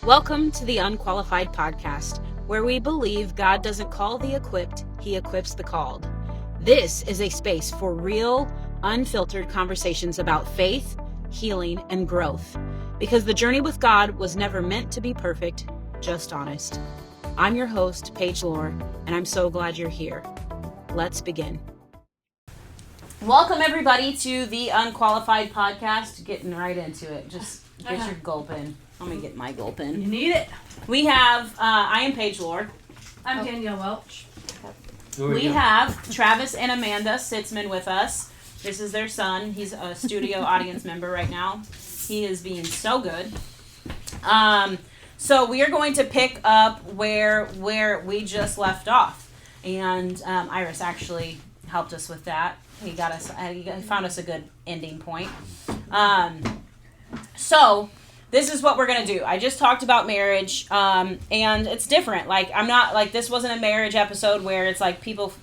Welcome to the Unqualified podcast, where we believe God doesn't call the equipped, He equips the called. This is a space for real, unfiltered conversations about faith, healing, and growth. Because the journey with God was never meant to be perfect, just honest. I'm your host, Paige Loehr, and I'm so glad you're here. Let's begin. Welcome, everybody, to the Unqualified podcast. Getting right into it. Just get your gulp in. Let me get my gulp in. You need it. We have, I am Paige Loehr. I'm Danielle Welch. We have Travis and Amanda Sitzman with us. This is their son. He's a studio audience member right now. He is being so good. So we are going to pick up where we just left off. And Iris actually helped us with that. He found us a good ending point. So this is what we're going to do. I just talked about marriage, and it's different. Like, I'm not, like, this wasn't a marriage episode where it's like people,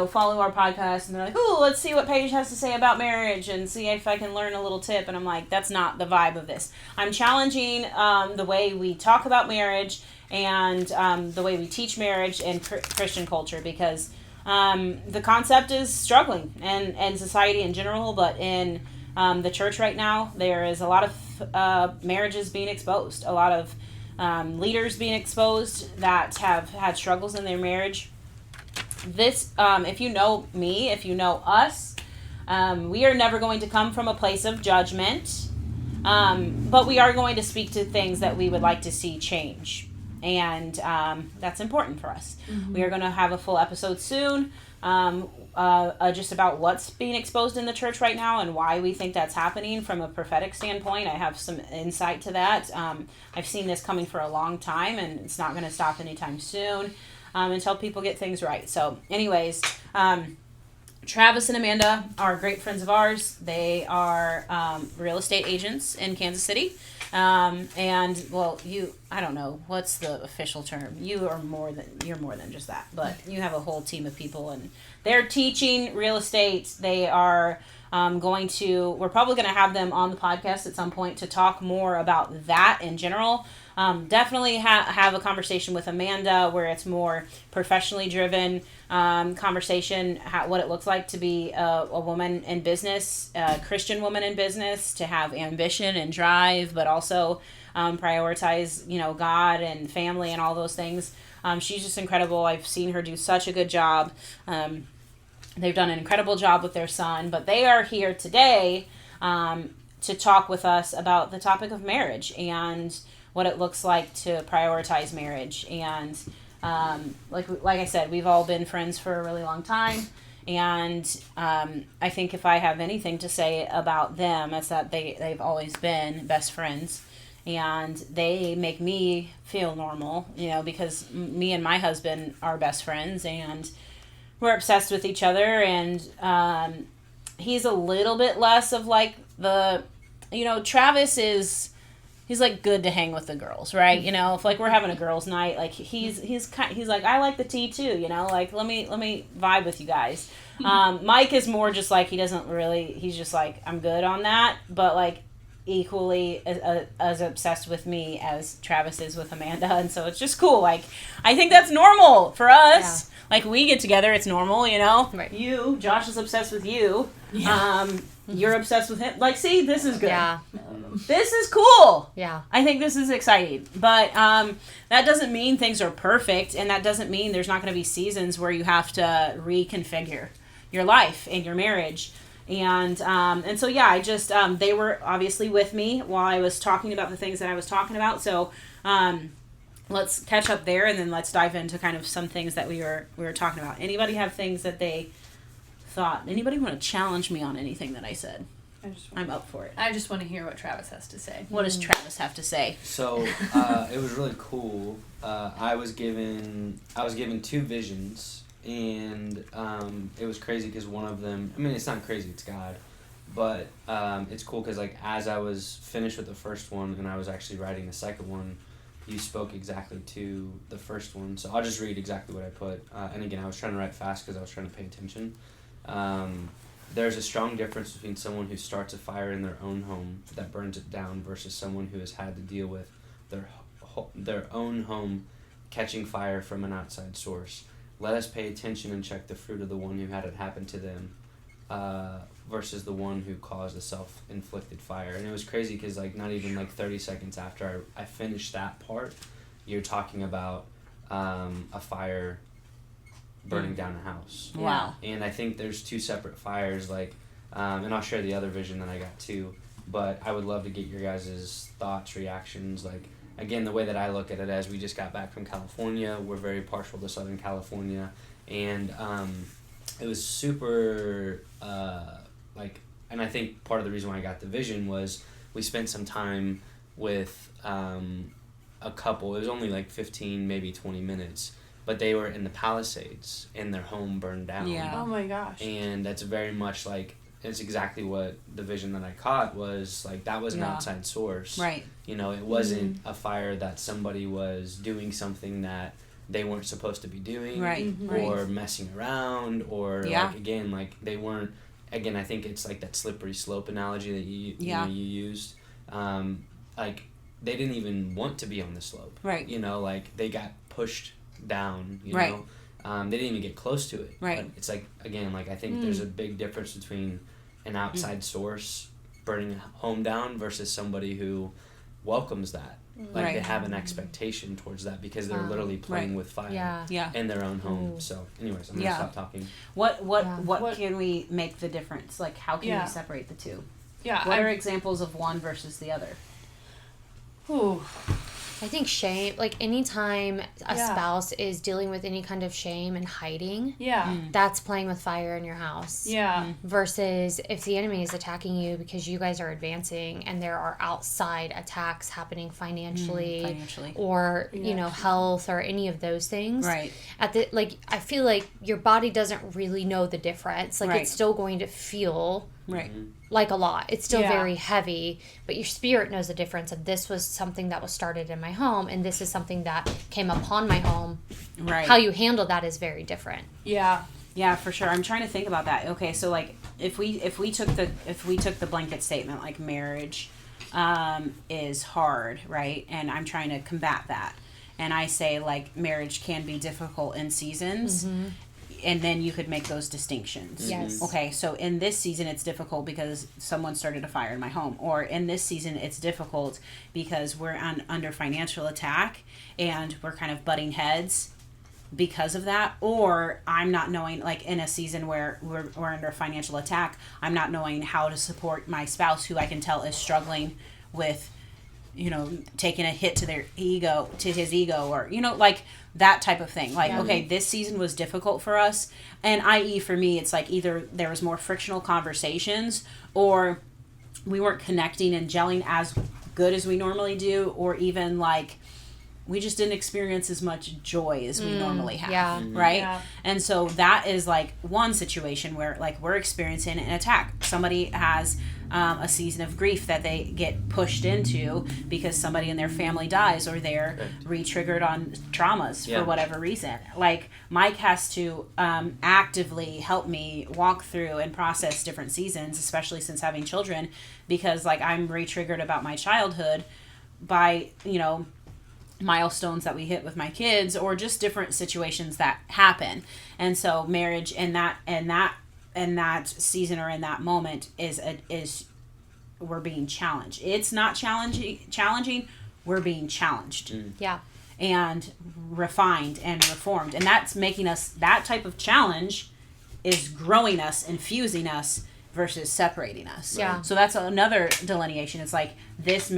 follow our podcast and they're like, ooh, let's see what Paige has to say about marriage and see if I can learn a little tip. And I'm like, that's not the vibe of this. I'm challenging the way we talk about marriage and the way we teach marriage in Christian culture, because the concept is struggling and society in general, but in the church right now, there is a lot of marriages being exposed, a lot of leaders being exposed that have had struggles in their marriage. This, if you know me, if you know us, we are never going to come from a place of judgment, but we are going to speak to things that we would like to see change, and that's important for us. Mm-hmm. We are going to have a full episode soon, just about what's being exposed in the church right now and why we think that's happening from a prophetic standpoint. I have some insight to that. I've seen this coming for a long time, and it's not going to stop anytime soon until people get things right. So anyways, Travis and Amanda are great friends of ours. They are real estate agents in Kansas City. And well, I don't know what's the official term. You're more than just that, but you have a whole team of people, and they're teaching real estate. They are we're probably going to have them on the podcast at some point to talk more about that in general. Definitely have a conversation with Amanda where it's more professionally driven conversation, what it looks like to be a woman in business, a Christian woman in business, to have ambition and drive, but also prioritize, God and family and all those things. She's just incredible. I've seen her do such a good job. They've done an incredible job with their son, but they are here today to talk with us about the topic of marriage and what it looks like to prioritize marriage. And like I said, we've all been friends for a really long time, and I think if I have anything to say about them, it's that they've always been best friends, and they make me feel normal, because me and my husband are best friends, and we're obsessed with each other. And he's a little bit less of like Travis he's like good to hang with the girls, right? If like we're having a girls' night, like he's like, I like the tea too, like let me vibe with you guys. Mike is more just like, he's just like, I'm good on that, but like equally as obsessed with me as Travis is with Amanda, and so it's just cool. Like, I think that's normal for us. Yeah. Like, we get together, it's normal, Right. Josh is obsessed with you. Yeah. You're obsessed with him. Like, see, this is good. Yeah. This is cool. Yeah. I think this is exciting. But that doesn't mean things are perfect, and that doesn't mean there's not going to be seasons where you have to reconfigure your life and your marriage. And so, yeah, I just, they were obviously with me while I was talking about the things that I was talking about. So, let's catch up there, and then let's dive into kind of some things that we were talking about. Anybody have things that they thought? Anybody want to challenge me on anything that I said? I'm up for it. I just want to hear what Travis has to say. What does Travis have to say? So it was really cool. I was given 2 visions, and it was crazy because one of them, I mean, it's not crazy, it's God, but it's cool because like as I was finished with the first one and I was actually writing the second one, you spoke exactly to the first one. So I'll just read exactly what I put. And again, I was trying to write fast because I was trying to pay attention. There's a strong difference between someone who starts a fire in their own home that burns it down versus someone who has had to deal with their their own home catching fire from an outside source. Let us pay attention and check the fruit of the one who had it happen to them, versus the one who caused a self-inflicted fire. And it was crazy because like not even like 30 seconds after I finished that part, you're talking about a fire burning down a house. Wow. And I think there's two separate fires, like, and I'll share the other vision that I got too, but I would love to get your guys' thoughts, reactions. Like, again, the way that I look at it, as we just got back from California, we're very partial to Southern California, and it was super, and I think part of the reason why I got the vision was we spent some time with a couple. It was only like 15, maybe 20 minutes, but they were in the Palisades and their home burned down. Yeah. Oh my gosh. And that's very much like, it's exactly what the vision that I caught was, like, that was an outside source. Right. You know, it wasn't a fire that somebody was doing something that they weren't supposed to be doing. Right. Or messing around, or like, again, like they weren't, again, I think it's like that slippery slope analogy that you used. Like, they didn't even want to be on the slope. Right. You know, like they got pushed down, you right. know. They didn't even get close to it. Right. But it's like, again, like I think there's a big difference between an outside source burning a home down versus somebody who welcomes that. Like they have an expectation towards that because they're literally playing with fire in their own home. Ooh. So anyways, I'm gonna stop talking. What can we make the difference? Like, how can we separate the two? Yeah. What are examples of one versus the other? Ooh. I think shame, like anytime a spouse is dealing with any kind of shame and hiding, that's playing with fire in your house. Yeah. Versus if the enemy is attacking you because you guys are advancing and there are outside attacks happening financially. Or, you know, health or any of those things. Right. I feel like your body doesn't really know the difference. Like it's still going to feel like a lot. It's still very heavy, but your spirit knows the difference. And this was something that was started in my home, and this is something that came upon my home. Right. How you handle that is very different. Yeah. Yeah, for sure. I'm trying to think about that. Okay, so like if we took the blanket statement, like marriage is hard, right? And I'm trying to combat that. And I say like marriage can be difficult in seasons. And then you could make those distinctions. Yes. Okay, so in this season it's difficult because someone started a fire in my home. Or in this season it's difficult because we're under financial attack and we're kind of butting heads because of that. Or I'm not knowing, like in a season where we're under financial attack, I'm not knowing how to support my spouse who I can tell is struggling with, you know, taking a hit to his ego, or, you know, like that type of thing. Like, okay, this season was difficult for us. And i.e. for me, it's like either there was more frictional conversations or we weren't connecting and gelling as good as we normally do, or even like we just didn't experience as much joy as we normally have. Right? Yeah. And so that is like one situation where like we're experiencing an attack. Somebody has a season of grief that they get pushed into because somebody in their family dies, or they're re-triggered on traumas for whatever reason. Like Mike has to actively help me walk through and process different seasons, especially since having children, because like I'm re-triggered about my childhood by, you know, milestones that we hit with my kids, or just different situations that happen. And so marriage in that season or in that moment is we're being challenged. It's not challenging, we're being challenged. Yeah. And refined and reformed. And that's making us, that type of challenge is growing us, infusing us versus separating us. Yeah. So that's another delineation. It's like this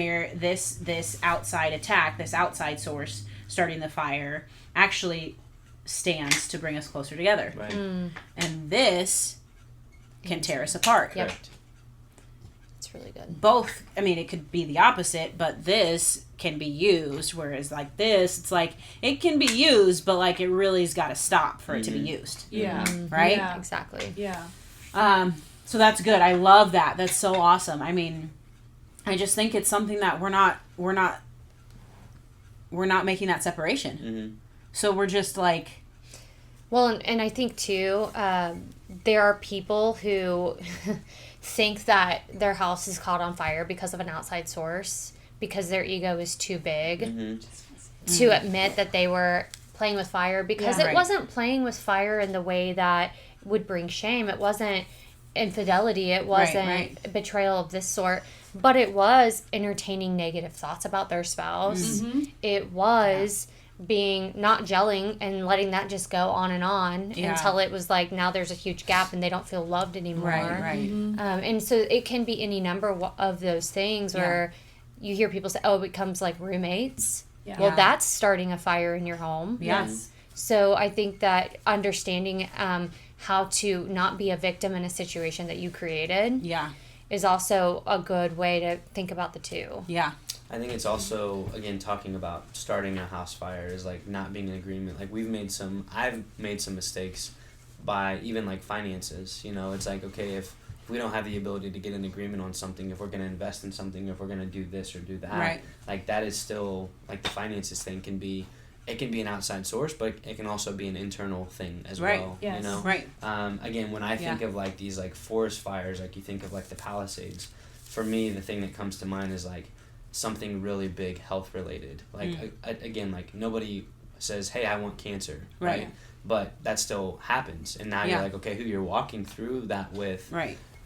outside attack, this outside source starting the fire actually stands to bring us closer together. Right. And this can tear us apart. Yep. It's really good. Both, I mean, it could be the opposite, but this can be used, whereas like this, it's like it can be used, but like it really's got to stop for it to be used. Yeah. Right? Yeah. Exactly. Yeah. So that's good. I love that. That's so awesome. I mean, I just think it's something that we're not making that separation. So we're just like, well, and I think too, there are people who think that their house is caught on fire because of an outside source, because their ego is too big Mm-hmm. to admit that they were playing with fire, because it wasn't playing with fire in the way that would bring shame. It wasn't infidelity. It wasn't betrayal of this sort, but it was entertaining negative thoughts about their spouse. Mm-hmm. It was being not gelling and letting that just go on and on until it was like, now there's a huge gap and they don't feel loved anymore. And so it can be any number of those things where you hear people say, oh, it becomes like roommates. Well, that's starting a fire in your home. Yes. So I think that understanding how to not be a victim in a situation that you created is also a good way to think about the two. Yeah. I think it's also, again, talking about starting a house fire is like not being in agreement. Like I've made some mistakes by even like finances. You know, it's like, okay, if we don't have the ability to get an agreement on something, if we're going to invest in something, if we're going to do this or do that, like that is still, like the finances thing can be an outside source, but it can also be an internal thing as well. Yes. You know? Right. Again, when I think of like these like forest fires, like you think of like the Palisades, for me, the thing that comes to mind is like something really big health related. Like again, like nobody says, hey, I want cancer. Right. But that still happens. And now you're like, okay, who you're walking through that with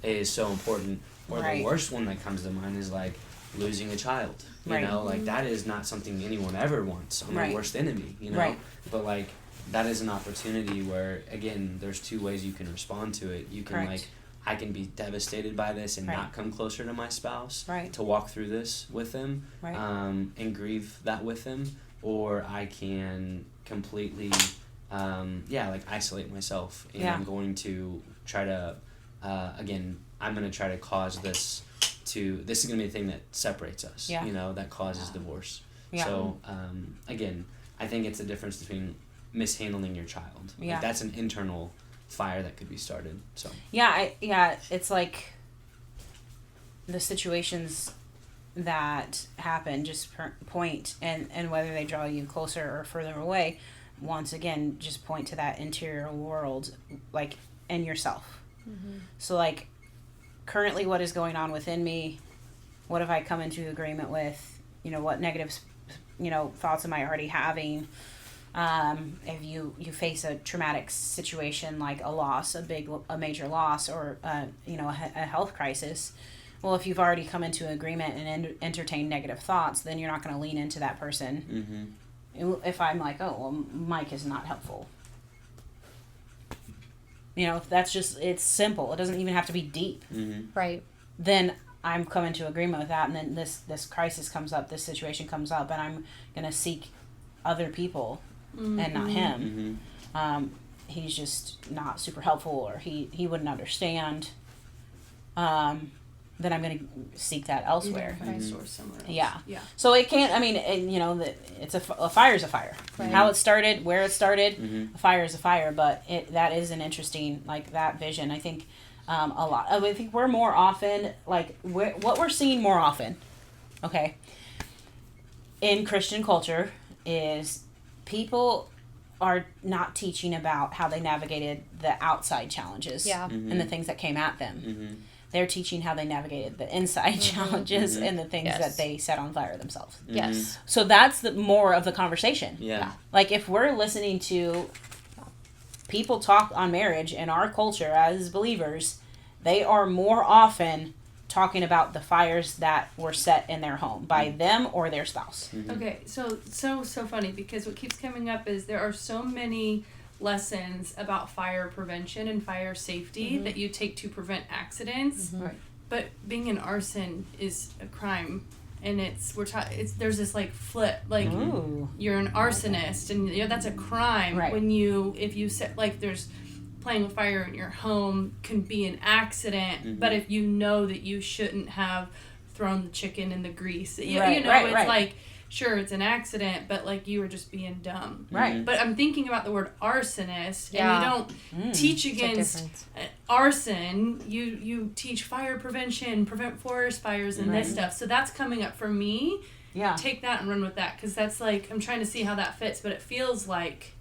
is so important. Or the worst one that comes to mind is like losing a child. You know, like that is not something anyone ever wants. I'm the worst enemy, you know? But like that is an opportunity where, again, there's two ways you can respond to it. You can like, I can be devastated by this and not come closer to my spouse to walk through this with them and grieve that with them. Or I can completely, like isolate myself, and I'm going to try to, I'm going to try to cause this is going to be the thing that separates us, you know, that causes divorce. So, again, I think it's the difference between mishandling your child. Like, that's an internal fire that could be started. So it's like the situations that happen just point and whether they draw you closer or further away, once again just point to that interior world, like, and yourself. So like currently what is going on within me, what have I come into agreement with, you know, what negative thoughts am I already having. If you face a traumatic situation like a loss, a major loss, or a health crisis, well, if you've already come into agreement and entertained negative thoughts, then you're not going to lean into that person. If I'm like, oh, well, Mike is not helpful, you know, that's just, it's simple. It doesn't even have to be deep. Right. Then I'm coming to agreement with that, and then this crisis comes up, this situation comes up, and I'm going to seek other people and not him. He's just not super helpful, or he wouldn't understand. Then I'm going to seek that elsewhere. Find a source somewhere else. Yeah. So it can't, I mean, it's a fire is a fire. Right. How it started, where it started, a fire is a fire, but that is an interesting, like, that vision. I think a lot. I think we're more often, like, what we're seeing more often, okay, in Christian culture is people are not teaching about how they navigated the outside challenges and the things that came at them. They're teaching how they navigated the inside challenges and the things that they set on fire themselves. So that's more of the conversation. Like, if we're listening to people talk on marriage in our culture as believers, they are more often talking about the fires that were set in their home by them or their spouse. Okay, so funny, because what keeps coming up is there are so many lessons about fire prevention and fire safety that you take to prevent accidents. But being an arson is a crime, and there's this like flip, like you're an arsonist, and that's a crime if you set, like, there's playing with fire in your home can be an accident, but if you know that you shouldn't have thrown the chicken in the grease, like, sure, it's an accident, but like, you were just being dumb. But I'm thinking about the word arsonist, and you don't teach against arson. You teach fire prevention, prevent forest fires, and this stuff. So that's coming up for me. Take that and run with that, because that's like, I'm trying to see how that fits, but it feels like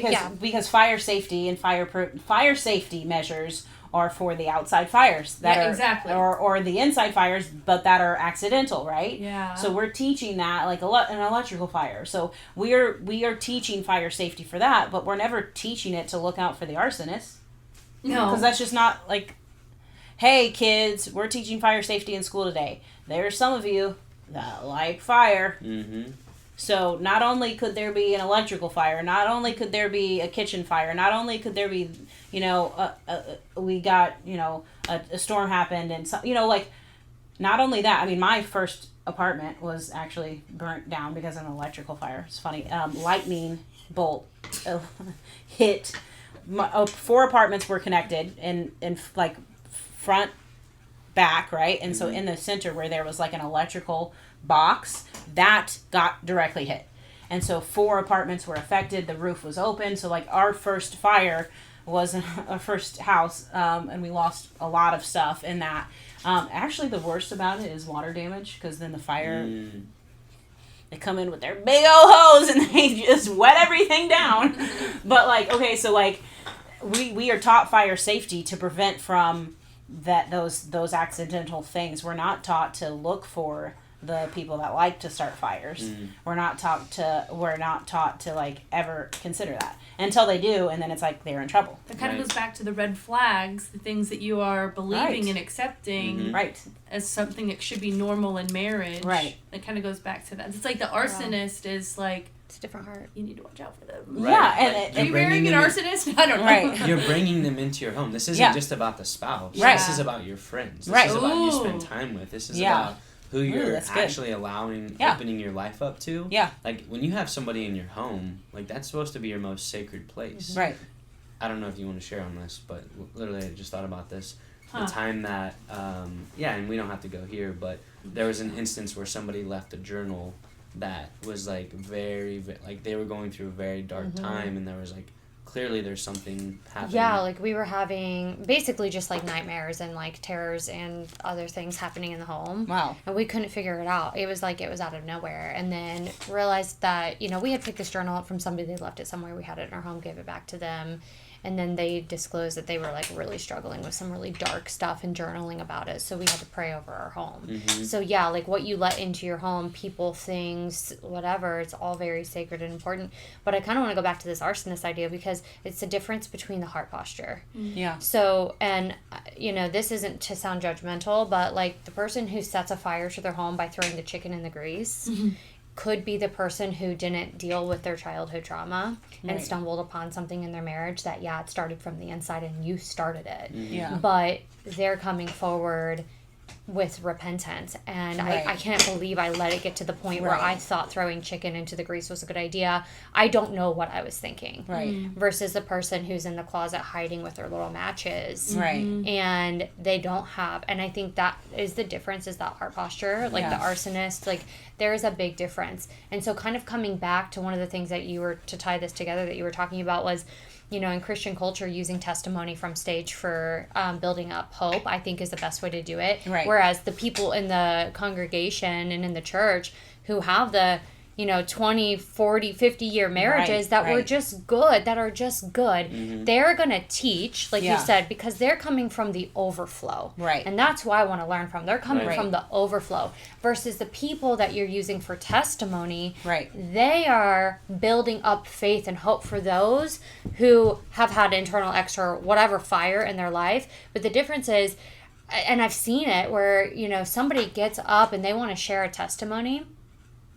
because fire safety and fire safety measures are for the outside fires that are exactly. or the inside fires, but that are accidental, right? Yeah. So we're teaching that like an electrical fire. So we are teaching fire safety for that, but we're never teaching it to look out for the arsonist. No, because that's just not like, hey kids, we're teaching fire safety in school today. There's some of you that like fire. Mm-hmm. So not only could there be an electrical fire, not only could there be a kitchen fire, not only could there be, we got, a storm happened and so, like, not only that, I mean, my first apartment was actually burnt down because of an electrical fire. It's funny. Lightning bolt hit. 4 apartments were connected in like front, back, right? And so in the center where there was like an electrical box, that got directly hit. And so 4 apartments were affected. The roof was open. So like our first fire was a first house, and we lost a lot of stuff in that. Actually, the worst about it is water damage, because then the fire, they come in with their big old hose and they just wet everything down. But like, okay, so like we are taught fire safety to prevent from those accidental things. We're not taught to look for the people that like to start fires. We're not taught to like ever consider that until they do, and then it's like they're in trouble. That kind of goes back to the red flags, the things that you are believing and accepting right as something that should be normal in marriage. Right. It kind of goes back to that. It's like the arsonist is like, it's a different heart. You need to watch out for them. Right. Yeah, are you marrying an arsonist? I don't know. Right. You're bringing them into your home. This isn't just about the spouse. Right. This is about your friends. This right. is about you spend time with. This is about who you're actually allowing, opening your life up to. Yeah. Like, when you have somebody in your home, like, that's supposed to be your most sacred place. Right. I don't know if you want to share on this, but literally I just thought about this. The time that, and we don't have to go here, but there was an instance where somebody left a journal that was, like, very, like, they were going through a very dark time, and there was, like, clearly there's something happening. Yeah, like we were having basically just like nightmares and like terrors and other things happening in the home. Wow. And we couldn't figure it out. It was like it was out of nowhere. And then realized that, we had picked this journal up from somebody. They left it somewhere. We had it in our home, gave it back to them. And then they disclosed that they were like really struggling with some really dark stuff and journaling about it. So we had to pray over our home. So yeah, like what you let into your home, people, things, whatever, it's all very sacred and important. But I kind of want to go back to this arsonist idea because it's the difference between the heart posture. Yeah. So, and this isn't to sound judgmental, but like the person who sets a fire to their home by throwing the chicken in the grease could be the person who didn't deal with their childhood trauma and stumbled upon something in their marriage that, it started from the inside and you started it. Yeah. But they're coming forward with repentance. And I can't believe I let it get to the point where I thought throwing chicken into the grease was a good idea. I don't know what I was thinking. Right. Versus the person who's in the closet hiding with their little matches. Right. And they don't have, and I think that is the difference, is that heart posture. Like the arsonist, like there is a big difference. And so kind of coming back to one of the things that you were, to tie this together, that you were talking about was, in Christian culture, using testimony from stage for building up hope, I think is the best way to do it. Right. Whereas the people in the congregation and in the church who have the, 20, 40, 50-year marriages that were just good, that are just good, they're going to teach, like you said, because they're coming from the overflow. Right. And that's who I want to learn from. They're coming from the overflow. Versus the people that you're using for testimony, they are building up faith and hope for those who have had internal, external, whatever fire in their life. But the difference is, and I've seen it, where, somebody gets up and they want to share a testimony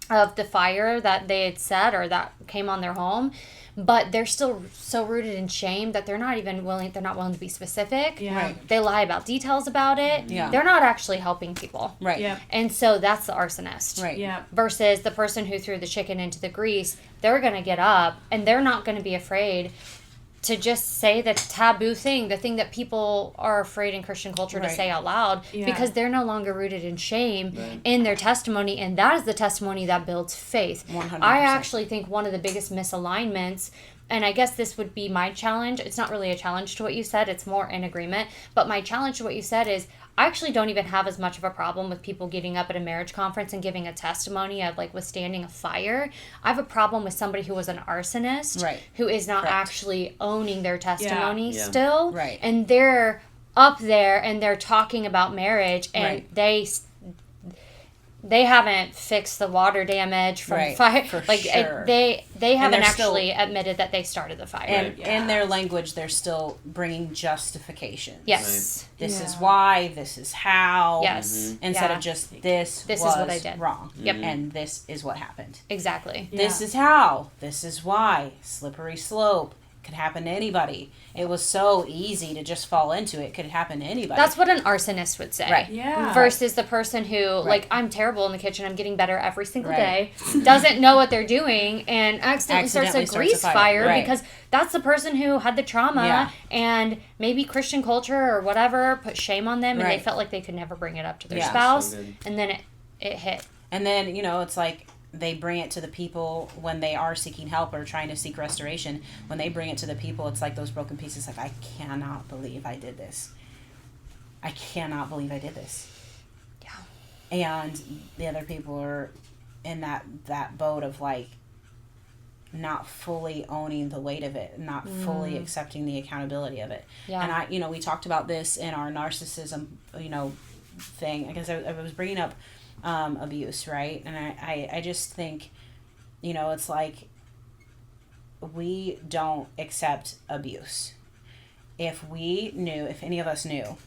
of the fire that they had set or that came on their home, but they're still so rooted in shame that they're not willing to be specific. Yeah. Right. They lie about details about it. Yeah. They're not actually helping people. Right. Yeah. And so that's the arsonist. Right. Yeah. Versus the person who threw the chicken into the grease, they're going to get up and they're not going to be afraid to just say the taboo thing, the thing that people are afraid in Christian culture to say out loud, because they're no longer rooted in shame in their testimony, and that is the testimony that builds faith. 100%. I actually think one of the biggest misalignments, and I guess this would be my challenge, it's not really a challenge to what you said, it's more in agreement, but my challenge to what you said is, I actually don't even have as much of a problem with people getting up at a marriage conference and giving a testimony of like withstanding a fire. I have a problem with somebody who was an arsonist, who is not actually owning their testimony still, and they're up there and they're talking about marriage and they haven't fixed the water damage from fire. For like sure. They haven't actually admitted that they started the fire. And in their language, they're still bringing justification. Yes. This is why. This is how. Yes. Instead of just this was is what I did. Wrong. Yep. And this is what happened. Exactly. This is how. This is why. Slippery slope. Could happen to anybody. It was so easy to just fall into it. Could happen to anybody. That's what an arsonist would say. Right. Yeah. Versus the person who, like, I'm terrible in the kitchen, I'm getting better every single day, doesn't know what they're doing, and accidentally starts a grease fire because that's the person who had the trauma and maybe Christian culture or whatever put shame on them and they felt like they could never bring it up to their spouse. So and then it hit. And then, it's like, they bring it to the people when they are seeking help or trying to seek restoration. When they bring it to the people, it's like those broken pieces. Like, I cannot believe I did this. I cannot believe I did this. Yeah. And the other people are in that boat of like not fully owning the weight of it, not fully accepting the accountability of it. Yeah. And we talked about this in our narcissism, thing. I guess I was bringing up abuse, right? And I just think, it's like we don't accept abuse. If any of us knew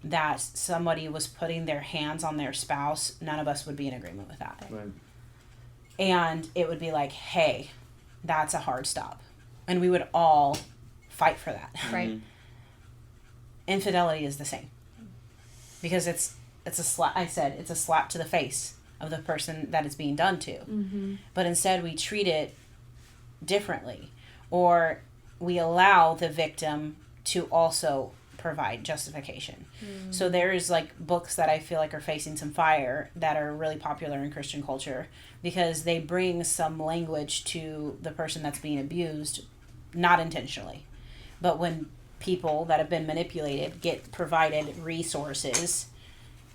that somebody was putting their hands on their spouse, none of us would be in agreement with that. Right. And it would be like, hey, that's a hard stop. And we would all fight for that. Right. Infidelity is the same. Because it's a slap. I said it's a slap to the face of the person that it's being done to. Mm-hmm. But instead we treat it differently, or we allow the victim to also provide justification. Mm. So there's like books that I feel like are facing some fire that are really popular in Christian culture because they bring some language to the person that's being abused, not intentionally. But when people that have been manipulated get provided resources,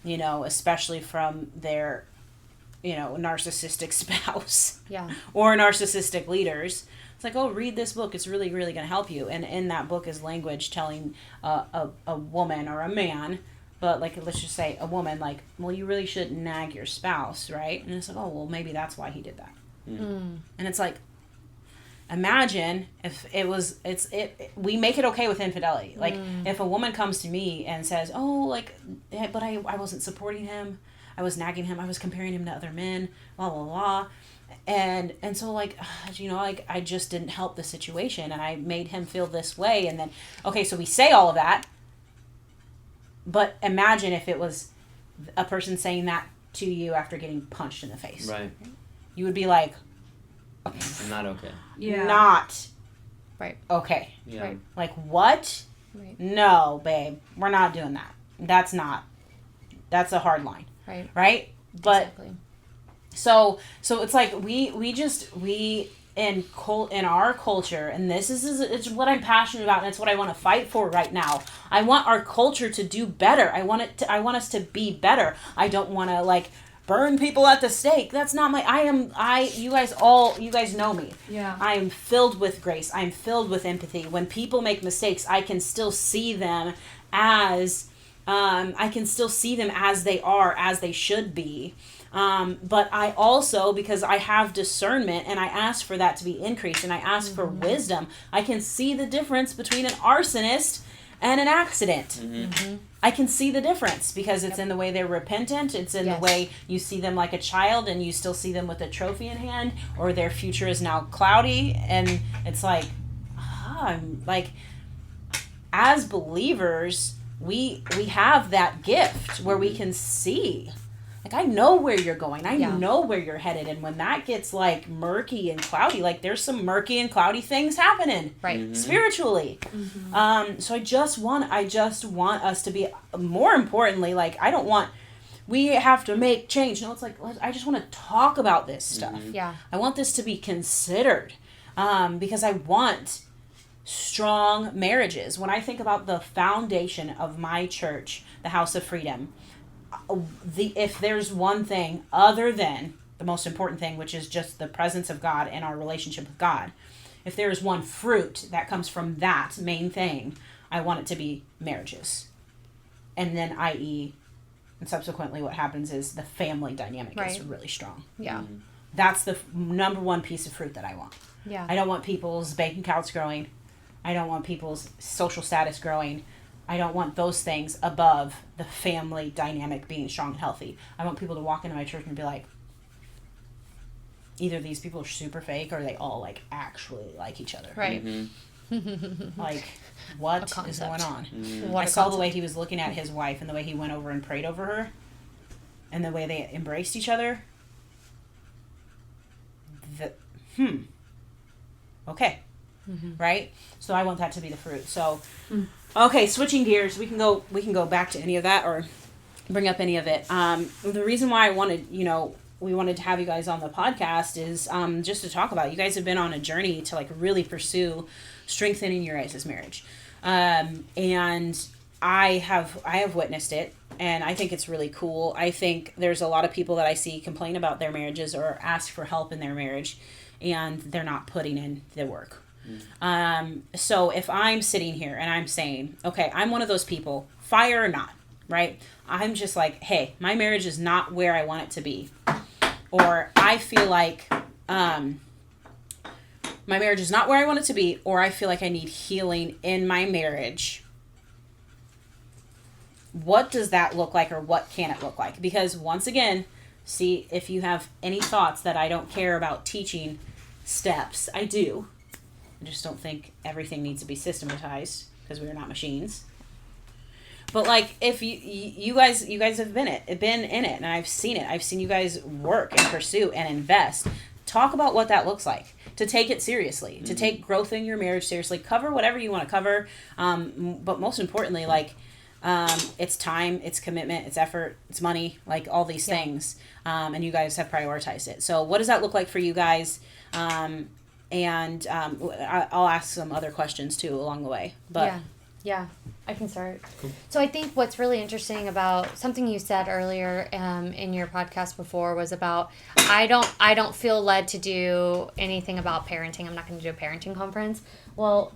especially from their, narcissistic spouse or narcissistic leaders. It's like, oh, read this book. It's really, really going to help you. And in that book is language telling a woman or a man, but like, let's just say a woman, like, well, you really shouldn't nag your spouse, right? And it's like, oh, well, maybe that's why he did that. Mm. And it's like, imagine if we make it okay with infidelity. Like if a woman comes to me and says, oh, like, but I wasn't supporting him. I was nagging him. I was comparing him to other men, blah, blah, blah. And so like, like I just didn't help the situation and I made him feel this way. And then, okay, so we say all of that, but imagine if it was a person saying that to you after getting punched in the face. Right. You would be like, not okay. Yeah. Not right. Okay. Yeah. Right. Like what? Right. No, babe. We're not doing that. That's a hard line. Right. Right? But exactly. So it's like we in our culture, and this is it's what I'm passionate about and it's what I want to fight for right now. I want our culture to do better. I want us to be better. I don't want to like burn people at the stake. That's not you guys know me. Yeah. I am filled with grace. I'm filled with empathy. When people make mistakes, I can still see them as they are, as they should be. But I also, because I have discernment and I ask for that to be increased and I ask for wisdom, I can see the difference between an arsonist and an accident. Mm-hmm. I can see the difference because it's in the way they're repentant. It's in the way you see them like a child and you still see them with a trophy in hand, or their future is now cloudy. And it's like, I'm like, as believers, we have that gift where we can see. Like, I know where you're going. I know where you're headed. And when that gets, like, murky and cloudy, like, there's some murky and cloudy things happening. Right. Spiritually. Mm-hmm. So I just want us to be, more importantly, like, we have to make change. No, it's like, I just want to talk about this stuff. Mm-hmm. Yeah. I want this to be considered. Because I want strong marriages. When I think about the foundation of my church, the House of Freedom, if there's one thing other than the most important thing, which is just the presence of God and our relationship with God, if there is one fruit that comes from that main thing, I want it to be marriages. and then i.e. and subsequently what happens is the family dynamic is really strong. Yeah. That's the number one piece of fruit that I want. Yeah. I don't want people's bank accounts growing. I don't want people's social status growing. I don't want those things above the family dynamic being strong and healthy. I want people to walk into my church and be like, either these people are super fake or they all like actually like each other. Right. Like, what is going on? What I saw the way he was looking at his wife and the way he went over and prayed over her and the way they embraced each other. Okay. Right? So I want that to be the fruit. So, okay, switching gears, we can go back to any of that or bring up any of it. The reason why I wanted, we wanted to have you guys on the podcast is just to talk about, you guys have been on a journey to like really pursue strengthening your guys' marriage. And I have witnessed it, and I think it's really cool. I think there's a lot of people that I see complain about their marriages or ask for help in their marriage, and they're not putting in the work. So if I'm sitting here and I'm saying, okay, I'm one of those people, fire or not, right? I'm just like, hey, my marriage is not where I want it to be. Or I feel like my marriage is not where I want it to be, or I feel like I need healing in my marriage. What does that look like, or what can it look like? Because once again, see, if you have any thoughts that I don't care about teaching steps, I do. I just don't think everything needs to be systematized because we are not machines. But like, if you guys have been in it, and I've seen it. I've seen you guys work and pursue and invest. Talk about what that looks like. To take it seriously, to take growth in your marriage seriously. Cover whatever you want to cover, but most importantly, like, it's time, it's commitment, it's effort, it's money, like all these things. And you guys have prioritized it. So what does that look like for you guys? And I'll ask some other questions too along the way. But yeah, I can start. Cool. So I think what's really interesting about something you said earlier in your podcast before was about I don't feel led to do anything about parenting. I'm not going to do a parenting conference. Well,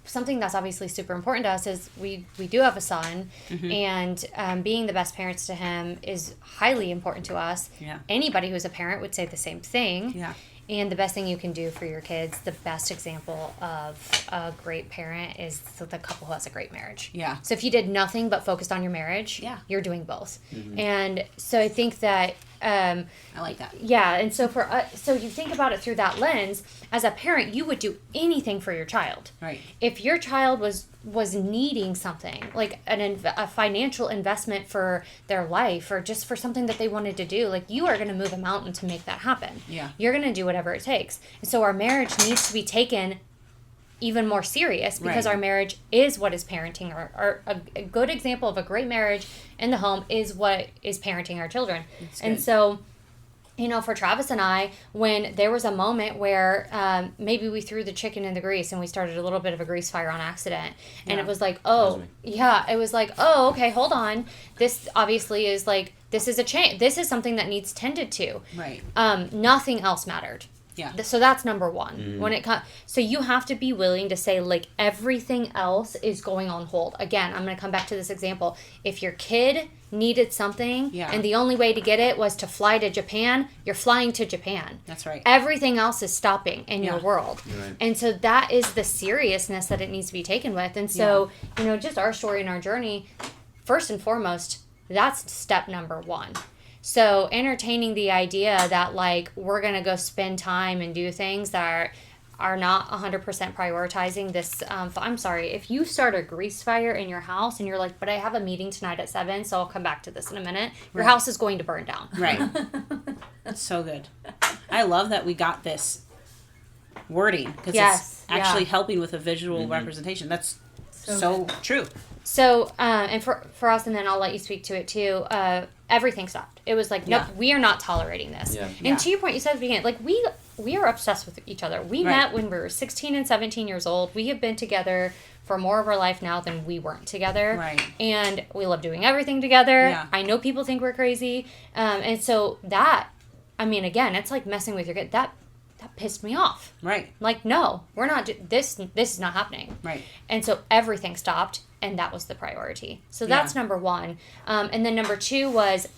something that's obviously super important to us is we do have a son, and being the best parents to him is highly important to us. Yeah. Anybody who's a parent would say the same thing. Yeah. And the best thing you can do for your kids, the best example of a great parent is the couple who has a great marriage. Yeah. So if you did nothing but focused on your marriage, you're doing both. And so I think that I like that. Yeah, and so so you think about it through that lens. As a parent, you would do anything for your child. Right. If your child was needing something like a financial investment for their life, or just for something that they wanted to do, like, you are going to move a mountain to make that happen. Yeah. You're going to do whatever it takes. And so our marriage needs to be taken even more serious, because our marriage is what is parenting. A good example of a great marriage in the home is what is parenting our children. And so, for Travis and I, when there was a moment where maybe we threw the chicken in the grease and we started a little bit of a grease fire on accident, and it was like, okay, hold on. This obviously is like, this is a change. This is something that needs tended to. Right. Nothing else mattered. Yeah. So that's number one. When it so you have to be willing to say, like, everything else is going on hold. Again, I'm going to come back to this example. If your kid needed something and the only way to get it was to fly to Japan, you're flying to Japan. That's right. Everything else is stopping in your world. Right. And so that is the seriousness that it needs to be taken with. And so, just our story and our journey, first and foremost, that's step number one. So entertaining the idea that, like, we're going to go spend time and do things that are not 100% prioritizing this. I'm sorry, if you start a grease fire in your house and you're like, but I have a meeting tonight at 7, so I'll come back to this in a minute, your house is going to burn down. Right. That's so good. I love that we got this wording, because it's actually helping with a visual representation. That's so true. So, and for us, and then I'll let you speak to it too, everything stopped. It was like, nope, we are not tolerating this. Yeah. And to your point, you said at the beginning, like, we are obsessed with each other. We met when we were 16 and 17 years old. We have been together for more of our life now than we weren't together. Right. And we love doing everything together. Yeah. I know people think we're crazy. And so that, I mean, again, it's like messing with your kid. That that pissed me off. Right. Like, no, we're not, this is not happening. Right. And so everything stopped, and that was the priority. So that's number one. And then number two was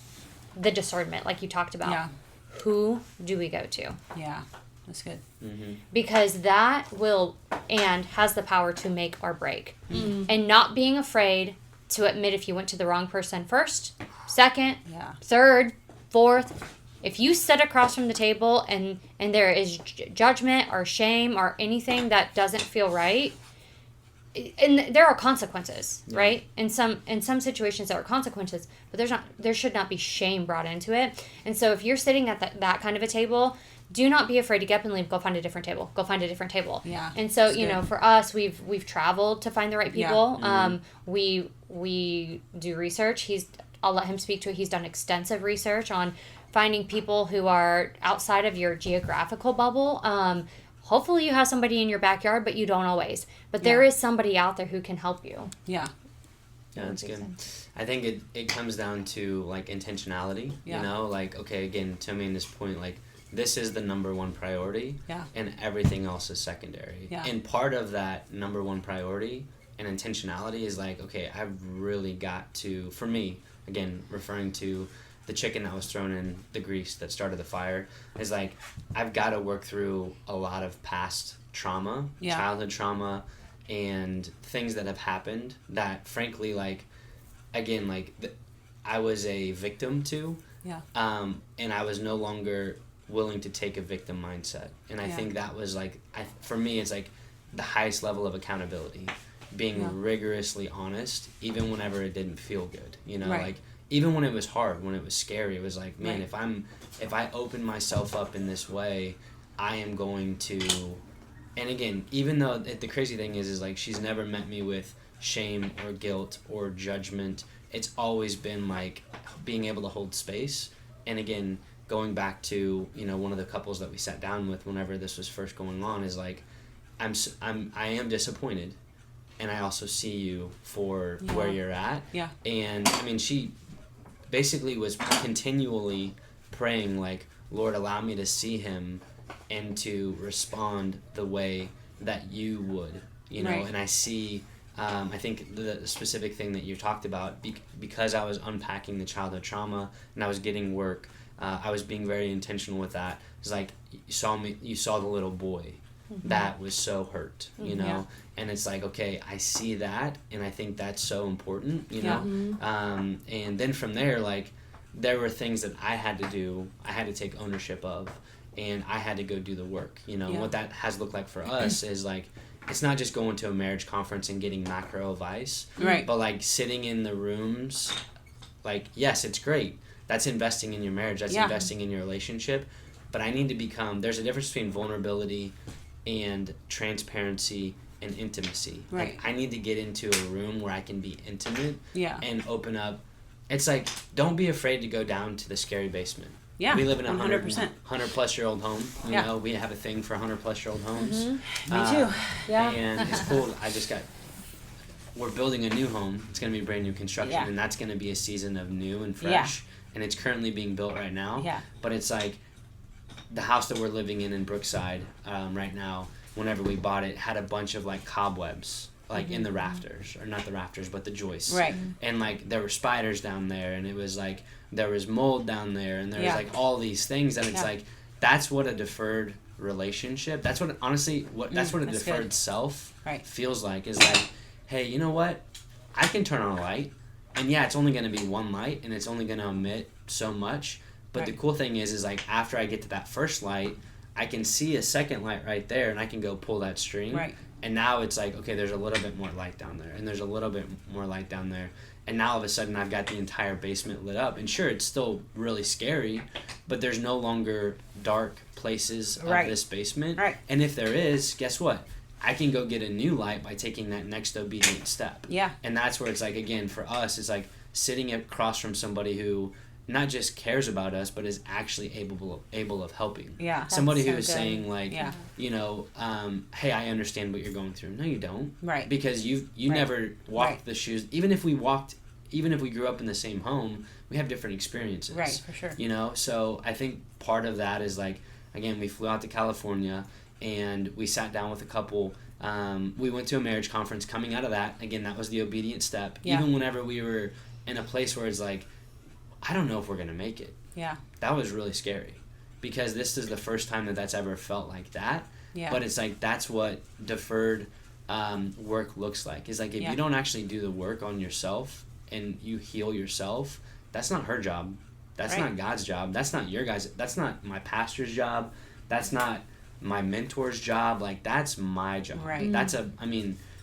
the discernment, like you talked about. Yeah. Who do we go to? Yeah. That's good. Mm-hmm. Because that will and has the power to make or break. Mm-hmm. And not being afraid to admit if you went to the wrong person first, second, third, fourth. If you sit across from the table and there is judgment or shame or anything that doesn't feel right, and there are consequences, right? In some situations there are consequences, but there should not be shame brought into it. And so if you're sitting at that kind of a table, do not be afraid to get up and leave. Go find a different table. Go find a different table. Yeah. And so for us, we've traveled to find the right people. Yeah. We do research. I'll let him speak to it. He's done extensive research on finding people who are outside of your geographical bubble. Hopefully you have somebody in your backyard, but you don't always. But there is somebody out there who can help you. Yeah. Yeah, that's good. I think it comes down to, like, intentionality. Yeah. You know, like, okay, again, to me in this point, like, this is the number one priority. Yeah. And everything else is secondary. Yeah. And part of that number one priority and intentionality is like, okay, I've really got to, for me, again, referring to the chicken that was thrown in the grease that started the fire, is like, I've got to work through a lot of past trauma, childhood trauma, and things that have happened that, frankly, like, again, like, I was a victim to. Yeah. And I was no longer willing to take a victim mindset. And I think that was, like, for me, it's like the highest level of accountability, being rigorously honest, even whenever it didn't feel good, you know, like, even when it was hard, when it was scary, it was like, man, if I open myself up in this way, I am going to, and again, even though the crazy thing is like, she's never met me with shame or guilt or judgment. It's always been like being able to hold space. And again, going back to, you know, one of the couples that we sat down with whenever this was first going on, is like, I am disappointed, and I also see you for where you're at. Yeah. And I mean, she basically was continually praying, like, Lord, allow me to see him and to respond the way that you would, you know. And I see, I think the specific thing that you talked about, because I was unpacking the childhood trauma and I was getting work, I was being very intentional with that. It's like, you saw the little boy that was so hurt, you know. And it's like, okay, I see that, and I think that's so important, you know. And then from there, like, there were things that I had to do, I had to take ownership of, and I had to go do the work, you know. And what that has looked like for us is, like, it's not just going to a marriage conference and getting macro advice, but, like, sitting in the rooms, like, yes, it's great. That's investing in your marriage. That's investing in your relationship. But I need to become, there's a difference between vulnerability and transparency and intimacy. Right. Like, I need to get into a room where I can be intimate and open up. It's like, don't be afraid to go down to the scary basement. Yeah, we live in a 100%. 100-plus-year-old home. You know, we have a thing for 100-plus-year-old homes. Me too. Yeah. And it's cool. We're building a new home. It's going to be brand new construction, and that's going to be a season of new and fresh. And it's currently being built right now. Yeah. But it's like, the house that we're living in Brookside right now, whenever we bought it, had a bunch of, like, cobwebs, like, in the rafters, or not the rafters, but the joists. Right. And, like, there were spiders down there, and it was like, there was mold down there, and there was like all these things, and it's like, that's what a deferred relationship, that's what, honestly, that's what a deferred self feels like, is like, hey, you know what, I can turn on a light, and it's only going to be one light, and it's only going to emit so much, but the cool thing is like, after I get to that first light, I can see a second light right there, and I can go pull that string, and now it's like, okay, there's a little bit more light down there, and there's a little bit more light down there, and now all of a sudden I've got the entire basement lit up. And sure, it's still really scary, but there's no longer dark places of this basement. Right. And if there is, guess what? I can go get a new light by taking that next obedient step. Yeah. And that's where it's like, again, for us, it's like sitting across from somebody who not just cares about us, but is actually able of helping. Yeah. Somebody who is saying, like, you know, hey, I understand what you're going through. No, you don't. Right. Because you never walked the shoes. Even if we grew up in the same home, we have different experiences. Right, for sure. You know, so I think part of that is like, again, we flew out to California, and we sat down with a couple. We went to a marriage conference. Coming out of that, again, that was the obedient step. Yeah. Even whenever we were in a place where it's like, I don't know if we're going to make it. Yeah. That was really scary, because this is the first time that's ever felt like that. Yeah. But it's like, that's what deferred work looks like. Is like, if you don't actually do the work on yourself and you heal yourself, that's not her job. That's not God's job. That's not your guys. That's not my pastor's job. That's not my mentor's job. Like, that's my job. Right. That's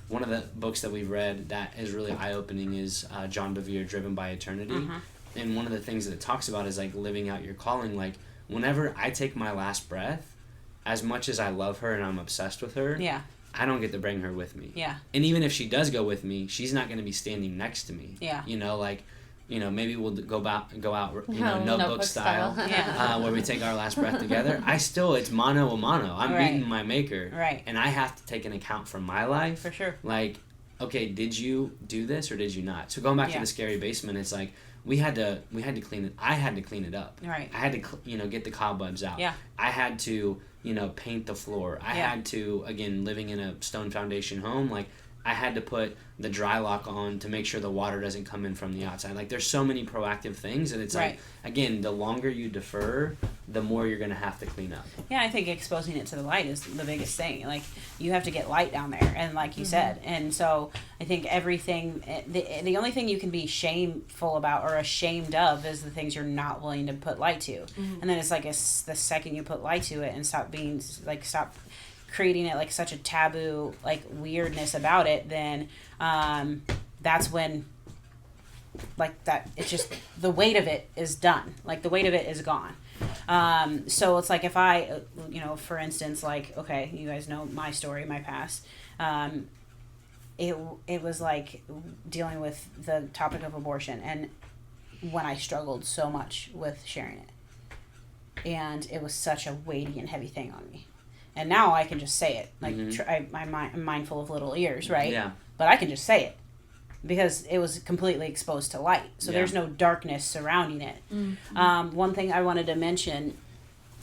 one of the books that we've read that is really eye-opening is John Bevere, Driven by Eternity. Uh-huh. And one of the things that it talks about is like living out your calling. Like, whenever I take my last breath, as much as I love her and I'm obsessed with her, I don't get to bring her with me. Yeah. And even if she does go with me, she's not going to be standing next to me. Yeah. Maybe we'll go out, notebook style, where we take our last breath together. It's mano a mano. I'm meeting my maker. Right. And I have to take an account from my life. For sure. Like, okay, did you do this or did you not? So going back to the scary basement, it's like, we had to clean it. I had to clean it up. Right. I had to, get the cobwebs out. Yeah. I had to, paint the floor. I had to, again, living in a stone foundation home, like, I had to put the dry lock on to make sure the water doesn't come in from the outside. Like, there's so many proactive things, and it's like, again, the longer you defer, the more you're going to have to clean up. Yeah, I think exposing it to the light is the biggest thing. Like, you have to get light down there, and like you said. And so I think everything, the only thing you can be shameful about or ashamed of is the things you're not willing to put light to. Mm-hmm. And then it's like the second you put light to it and stop creating it like such a taboo, like weirdness about it, then that's when like that, it's just the weight of it is done. Like, the weight of it is gone. So it's like, if I, for instance, like, okay, you guys know my story, my past. It was like dealing with the topic of abortion, and when I struggled so much with sharing it, and it was such a weighty and heavy thing on me. And now I can just say it. Like, I'm mindful of little ears, right? Yeah. But I can just say it because it was completely exposed to light. So there's no darkness surrounding it. Mm-hmm. One thing I wanted to mention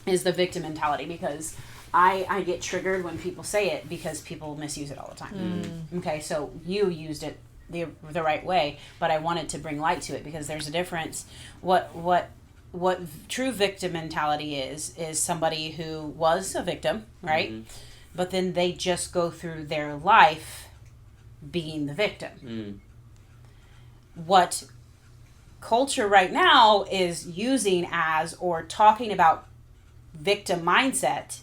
is the victim mentality, because I get triggered when people say it because people misuse it all the time. Okay, so you used it the right way, but I wanted to bring light to it because there's a difference. What true victim mentality is somebody who was a victim, right? Mm-hmm. But then they just go through their life being the victim. Mm. What culture right now is using as, or talking about victim mindset,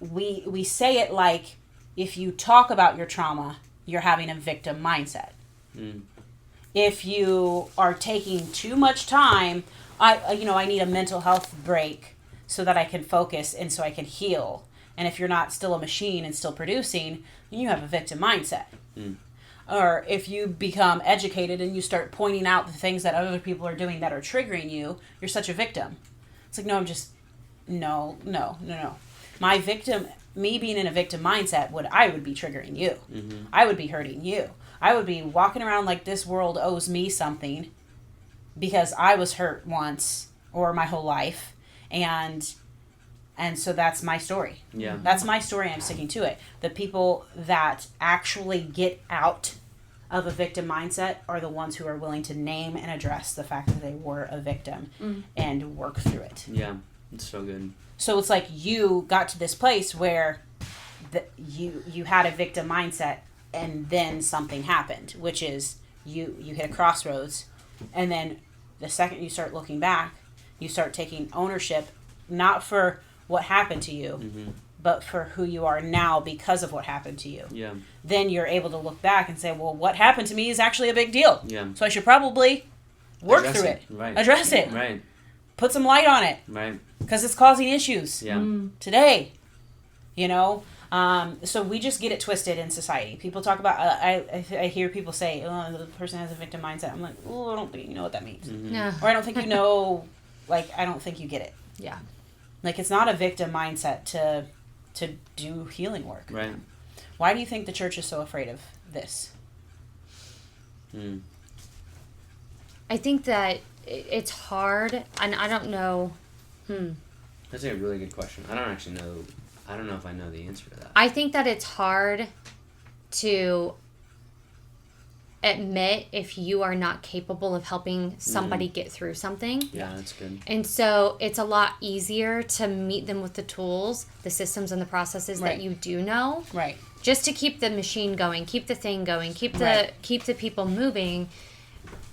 we say it like, if you talk about your trauma, you're having a victim mindset. Mm. If you are taking too much time, I need a mental health break so that I can focus and so I can heal. And if you're not still a machine and still producing, then you have a victim mindset. Mm. Or if you become educated and you start pointing out the things that other people are doing that are triggering you, you're such a victim. It's like, no. Me being in a victim mindset, I would be triggering you. Mm-hmm. I would be hurting you. I would be walking around like this world owes me something because I was hurt once or my whole life, and so that's my story. Yeah. That's my story, and I'm sticking to it. The people that actually get out of a victim mindset are the ones who are willing to name and address the fact that they were a victim and work through it. Yeah, it's so good. So it's like you got to this place where you had a victim mindset, and then something happened, which is you hit a crossroads, and then the second you start looking back, you start taking ownership, not for what happened to you, but for who you are now because of what happened to you. Yeah. Then you're able to look back and say, well, what happened to me is actually a big deal. Yeah. So I should probably work through it. Right. Address it. Right. Put some light on it. Right. Because it's causing issues today. So we just get it twisted in society. People talk about, I hear people say, oh, the person has a victim mindset. I'm like, oh, I don't think you know what that means. Mm-hmm. No. Or I don't think you know, I don't think you get it. Yeah. It's not a victim mindset to do healing work. Right. Why do you think the church is so afraid of this? I think that it's hard, and I don't know. That's a really good question. I don't know if I know the answer to that. I think that it's hard to admit if you are not capable of helping somebody get through something. Yeah, that's good. And so it's a lot easier to meet them with the tools, the systems, and the processes that you do know. Right. Just to keep the machine going, keep the thing going, keep the people moving.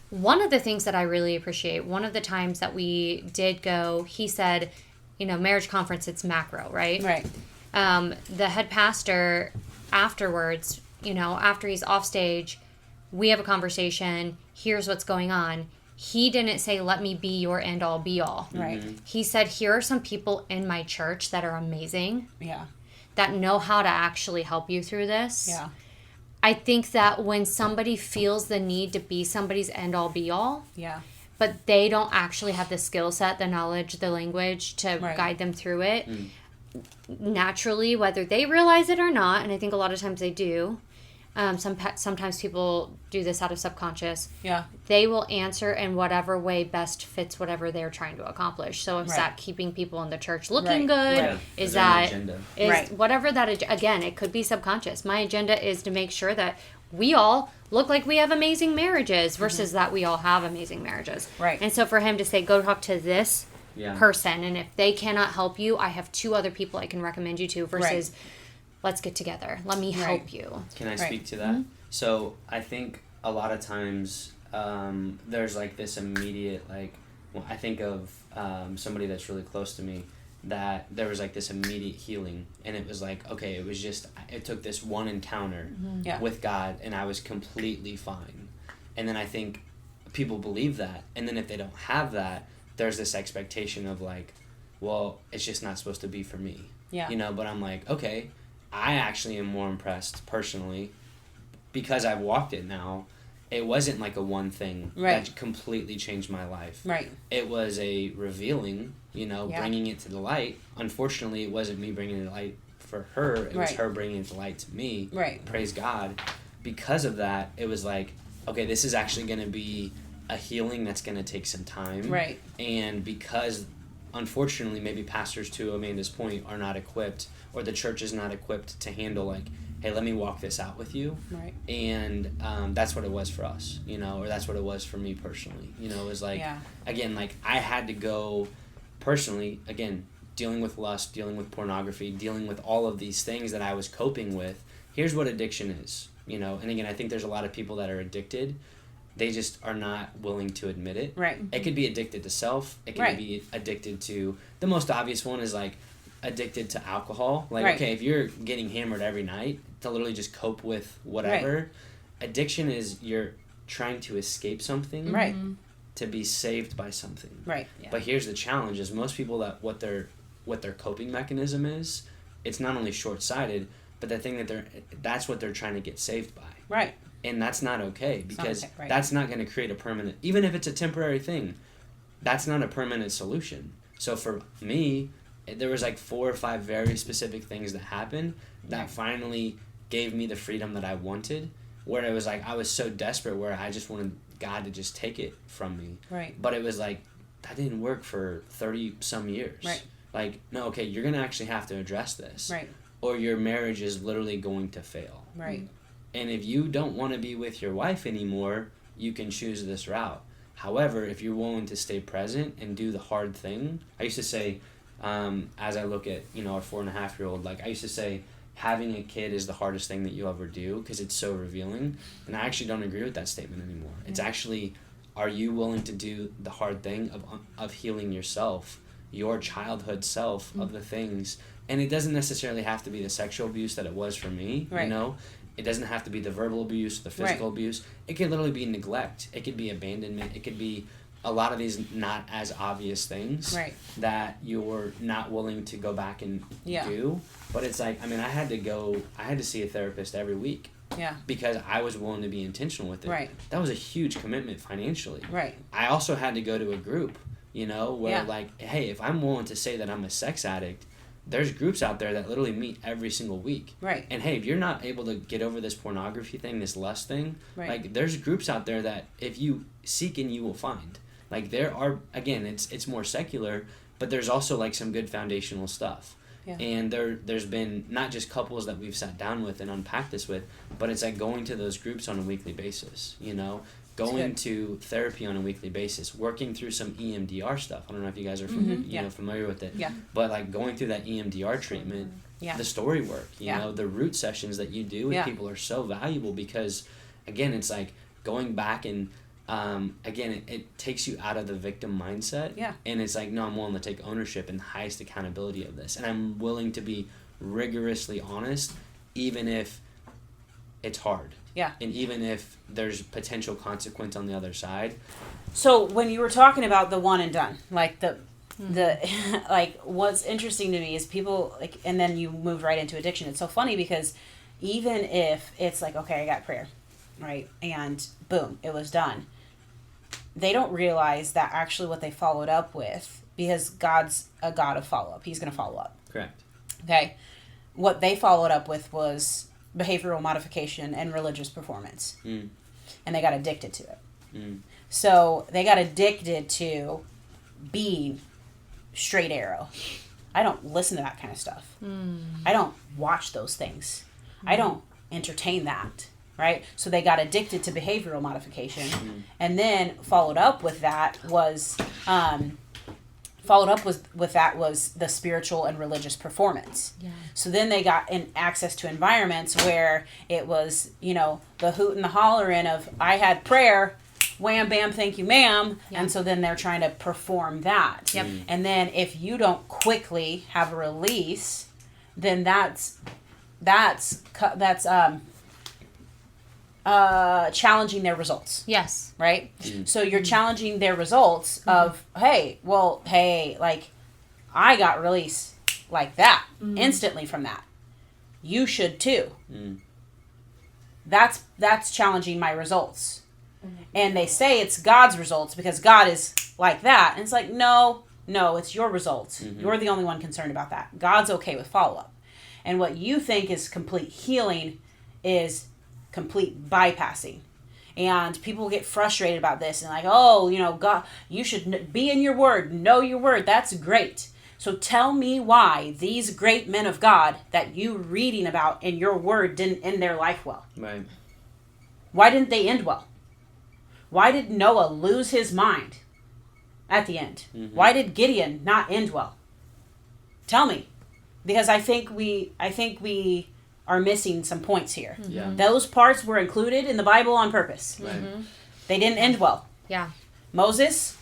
One of the things that I really appreciate, one of the times that we did go, he said, marriage conference, it's macro, right? Right. The head pastor afterwards, after he's off stage, we have a conversation, here's what's going on. He didn't say, let me be your end all be all. Right. He said, here are some people in my church that are amazing. Yeah. That know how to actually help you through this. Yeah. I think that when somebody feels the need to be somebody's end all be all, yeah, but they don't actually have the skill set, the knowledge, the language to guide them through it, naturally, whether they realize it or not, and I think a lot of times they do, sometimes people do this out of subconscious. Yeah. They will answer in whatever way best fits whatever they're trying to accomplish. So is that keeping people in the church looking good? Right. Is that agenda? Whatever that again, it could be subconscious. My agenda is to make sure that we all look like we have amazing marriages versus that we all have amazing marriages. Right. And so for him to say, go talk to this person, and if they cannot help you, I have 2 other people I can recommend you to versus let's get together. Let me help you. Can I speak to that? So I think a lot of times there's like this immediate, like, well, I think of somebody that's really close to me that there was like this immediate healing, and it was like, okay, it took this one encounter with God and I was completely fine. And then I think people believe that, and then if they don't have that, there's this expectation of like, well, it's just not supposed to be for me. Yeah. But I'm like, okay, I actually am more impressed personally because I've walked it now. It wasn't like a one thing that completely changed my life. Right. It was a revealing, bringing it to the light. Unfortunately, it wasn't me bringing it to light for her. It was her bringing it to light to me. Right. Praise God. Because of that, it was like, okay, this is actually going to be a healing that's going to take some time. Right. And because, unfortunately, maybe pastors, to Amanda's point, are not equipped, or the church is not equipped to handle, like, hey, let me walk this out with you. Right. And that's what it was for us, or that's what it was for me personally. It was like, again, like, I had to go personally, again, dealing with lust, dealing with pornography, dealing with all of these things that I was coping with. Here's what addiction is, and again, I think there's a lot of people that are addicted. They just are not willing to admit it. Right. It could be addicted to self. It could be addicted to, the most obvious one is like addicted to alcohol. Like, okay, if you're getting hammered every night to literally just cope with whatever, addiction is you're trying to escape something. Right. To be saved by something. Right. Yeah. But here's the challenge: is most people that what their coping mechanism is, it's not only short-sighted, but the thing that's what they're trying to get saved by. Right. And that's not okay, because that's not going to create a permanent, even if it's a temporary thing, that's not a permanent solution. So for me, there was like 4 or 5 very specific things that happened that finally gave me the freedom that I wanted, where it was like I was so desperate where I just wanted God to just take it from me. Right. But it was like, that didn't work for 30 some years. Right. Like, no, okay, you're going to actually have to address this. Right. Or your marriage is literally going to fail. Right. And if you don't want to be with your wife anymore, you can choose this route. However, if you're willing to stay present and do the hard thing, I used to say, as I look at, our 4.5-year-old, like, I used to say, having a kid is the hardest thing that you'll ever do because it's so revealing. And I actually don't agree with that statement anymore. Yeah. It's actually, are you willing to do the hard thing of healing yourself, your childhood self, of the things? And it doesn't necessarily have to be the sexual abuse that it was for me, It doesn't have to be the verbal abuse, the physical abuse. It could literally be neglect. It could be abandonment. It could be a lot of these not as obvious things that you're not willing to go back and do. But it's like, I had to see a therapist every week. Yeah. Because I was willing to be intentional with it. Right. That was a huge commitment financially. Right. I also had to go to a group, where like, hey, if I'm willing to say that I'm a sex addict, there's groups out there that literally meet every single week. Right. And hey, if you're not able to get over this pornography thing, this lust thing, like, there's groups out there that if you seek and you will find. Like, there are, again, it's more secular, but there's also like some good foundational stuff. Yeah. And there's been not just couples that we've sat down with and unpacked this with, but it's like going to those groups on a weekly basis, you know, going to therapy on a weekly basis, working through some EMDR stuff. I don't know if you guys are familiar with it, but like going through that EMDR treatment, the story work, you know, the root sessions that you do with people are so valuable because, again, it's like going back and again, it takes you out of the victim mindset. Yeah. And it's like, no, I'm willing to take ownership and the highest accountability of this. And I'm willing to be rigorously honest, even if it's hard. Yeah. And even if there's potential consequence on the other side. So when you were talking about the one and done, like the like what's interesting to me is people like, and then you move right into addiction. It's so funny because even if it's like, okay, I got prayer, right? And boom, it was done. They don't realize that actually what they followed up with, because God's a God of follow-up. He's going to follow up. Correct. Okay. What they followed up with was behavioral modification and religious performance. And they got addicted to it. So they got addicted to being straight arrow. I don't listen to that kind of stuff. I don't watch those things. I don't entertain that. Right? So they got addicted to behavioral modification. And then followed up with that was the spiritual and religious performance. Yeah. So then they got access to environments where it was, you know, the hoot and the hollering of, I had prayer, wham, bam, thank you, ma'am. Yeah. And so then they're trying to perform that. Yep. And then if you don't quickly have a release, then that's challenging their results. Yes. Right? So you're challenging their results of, hey, like, I got release like that, instantly from that. You should too. That's challenging my results. And they say it's God's results because God is like that. And it's like, no, it's your results. You're the only one concerned about that. God's okay with follow-up. And what you think is complete healing is complete bypassing. And people get frustrated about this and like, oh, you know, God, you should be in your word, know your word. That's great. So tell me why these great men of God that you reading about in your word didn't end their life well. Right. Why didn't they end well? Why did Noah lose his mind at the end? Why did Gideon not end well? Tell me. Because I think we are missing some points here. Yeah. Those parts were included in the Bible on purpose. Right. They didn't end well. Yeah. Moses,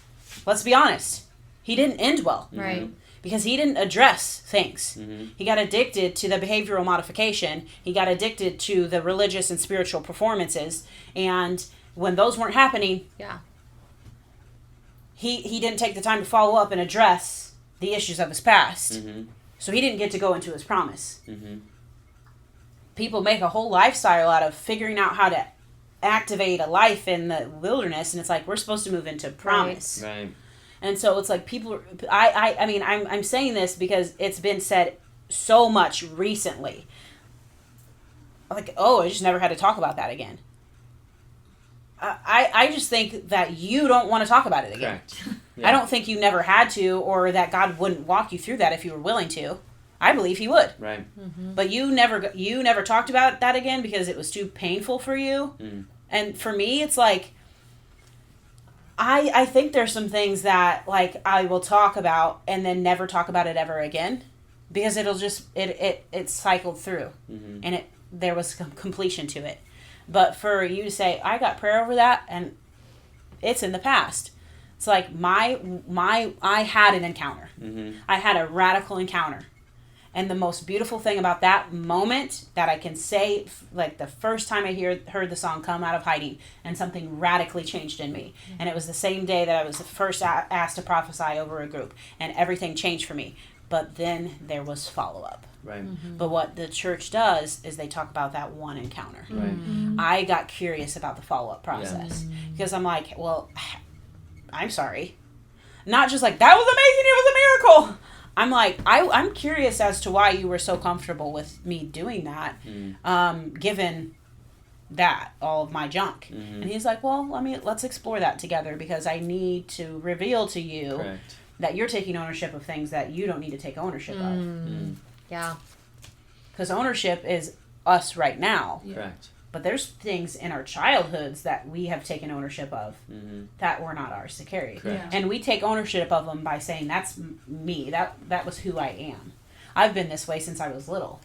let's be honest, he didn't end well. Right. Because he didn't address things. He got addicted to the behavioral modification. He got addicted to the religious and spiritual performances. And when those weren't happening, he didn't take the time to follow up and address the issues of his past. So he didn't get to go into his promise. People make a whole lifestyle out of figuring out how to activate a life in the wilderness, and it's like we're supposed to move into promise. Right. And so it's like people. I mean, I'm saying this because it's been said so much recently. Like, oh, I just never had to talk about that again. I just think that you don't want to talk about it again. Correct. Yeah. I don't think you never had to, or that God wouldn't walk you through that if you were willing to. I believe he would. Right. But you never talked about that again because it was too painful for you. And for me, it's like, I think there's some things that, like, I will talk about and then never talk about it ever again because it'll just, it cycled through and there was completion to it. But for you to say, I got prayer over that and it's in the past. It's like I had an encounter. I had a radical encounter. And the most beautiful thing about that moment that I can say, like the first time I heard the song Come Out of Hiding, and something radically changed in me. And it was the same day that I was first asked to prophesy over a group, and everything changed for me. But then there was follow-up. Right. But what the church does is they talk about that one encounter. Right. I got curious about the follow-up process. Because I'm like, well, I'm sorry. Not just like, that was amazing, it was a miracle. I'm like, I'm curious as to why you were so comfortable with me doing that, given that, all of my junk. And he's like, well, let's explore that together because I need to reveal to you that you're taking ownership of things that you don't need to take ownership of. Yeah. Because ownership is us right now. Correct. But there's things in our childhoods that we have taken ownership of that were not ours to carry. Correct. And we take ownership of them by saying, that's me. That was who I am. I've been this way since I was little.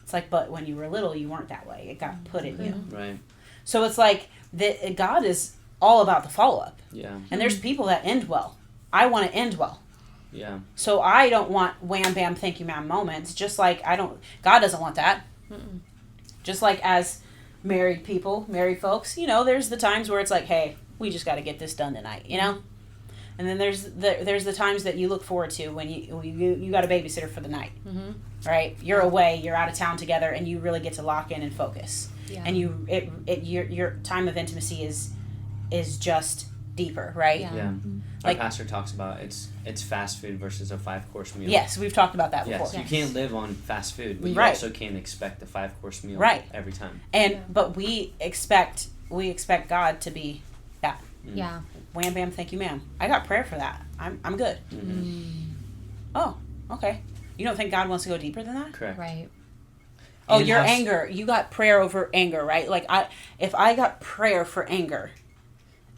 It's like, but when you were little, you weren't that way. It got put in you. Right. So it's like, God is all about the follow-up. Yeah. And there's people that end well. I want to end well. Yeah. So I don't want wham, bam, thank you, ma'am moments. Just like God doesn't want that. Just like as married folks, there's the times where it's like, hey, we just got to get this done tonight, And then there's the times that you look forward to when you got a babysitter for the night, right? You're away, you're out of town together, and you really get to lock in and focus. Yeah. And your time of intimacy is just deeper, right? Yeah. Our pastor talks about it's fast food versus a 5-course meal. Yes, we've talked about that before. Yes, you can't live on fast food, but you also can't expect a 5-course meal every time. But we expect God to be that. Yeah. Wham bam, thank you, ma'am. I got prayer for that. I'm good. Oh, okay. You don't think God wants to go deeper than that? Correct. Right. Oh, your anger. You got prayer over anger, right? Like if I got prayer for anger,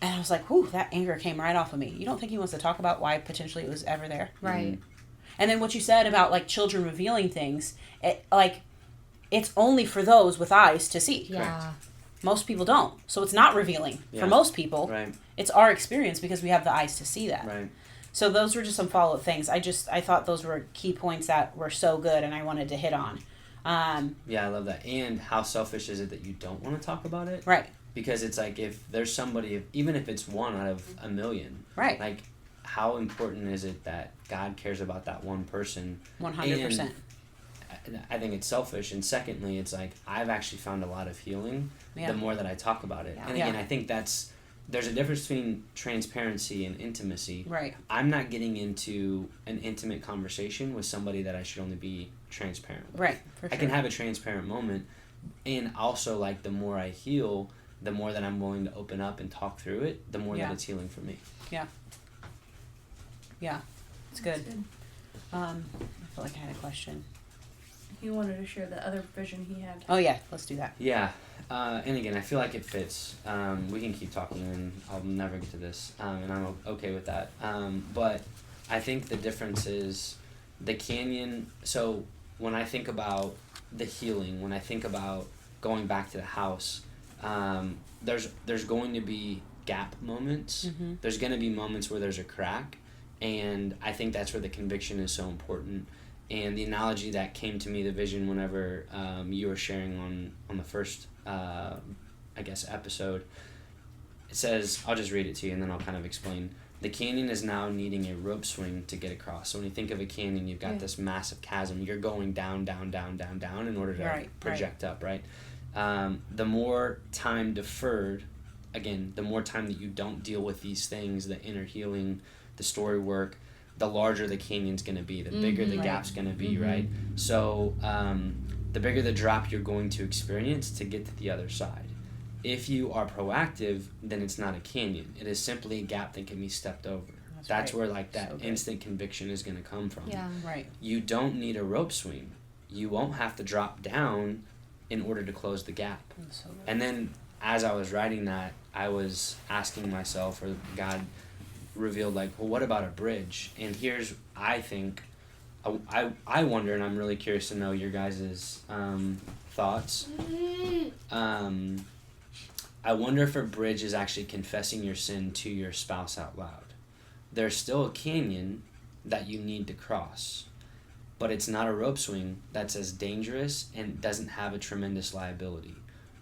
and I was like, whew, that anger came right off of me. You don't think he wants to talk about why potentially it was ever there? Right. And then what you said about like children revealing things, it's only for those with eyes to see. Yeah. Correct. Most people don't. So it's not revealing for most people. Right. It's our experience because we have the eyes to see that. Right. So those were just some follow-up things. I thought those were key points that were so good and I wanted to hit on. Yeah, I love that. And how selfish is it that you don't want to talk about it? Right. Because it's like if there's somebody, even if it's one out of a million, right? Like, how important is it that God cares about that one person? 100%. I think it's selfish. And secondly, it's like I've actually found a lot of healing the more that I talk about it. Yeah. And again, I think there's a difference between transparency and intimacy. Right. I'm not getting into an intimate conversation with somebody that I should only be transparent with. Right. For sure. I can have a transparent moment, and also like the more I heal, the more that I'm willing to open up and talk through it, the more that it's healing for me. Yeah. Yeah. It's good. I feel like I had a question. He wanted to share the other vision he had. Oh, yeah. Let's do that. Yeah. And again, I feel like it fits. We can keep talking, and I'll never get to this, and I'm okay with that. But I think the difference is the canyon. So when I think about the healing, when I think about going back to the house, there's going to be gap moments. Mm-hmm. There's going to be moments where there's a crack, and I think that's where the conviction is so important. And the analogy that came to me, the vision, whenever you were sharing on the first, episode, it says, I'll just read it to you and then I'll kind of explain. The canyon is now needing a rope swing to get across. So when you think of a canyon, you've got this massive chasm. You're going down, down, down, down, down in order to project up, right? The more time deferred, again, the more time that you don't deal with these things, the inner healing, the story work, the larger the canyon's going to be, the bigger the gap's going to be, right? So the bigger the drop you're going to experience to get to the other side. If you are proactive, then it's not a canyon. It is simply a gap that can be stepped over. That's where that instant conviction is going to come from. Yeah, right. You don't need a rope swing. You won't have to drop down in order to close the gap. So and then as I was writing that, I was asking myself, or God revealed, well, what about a bridge? And here's, I think, I wonder, and I'm really curious to know your guys' thoughts. I wonder if a bridge is actually confessing your sin to your spouse out loud. There's still a canyon that you need to cross, but it's not a rope swing that's as dangerous and doesn't have a tremendous liability.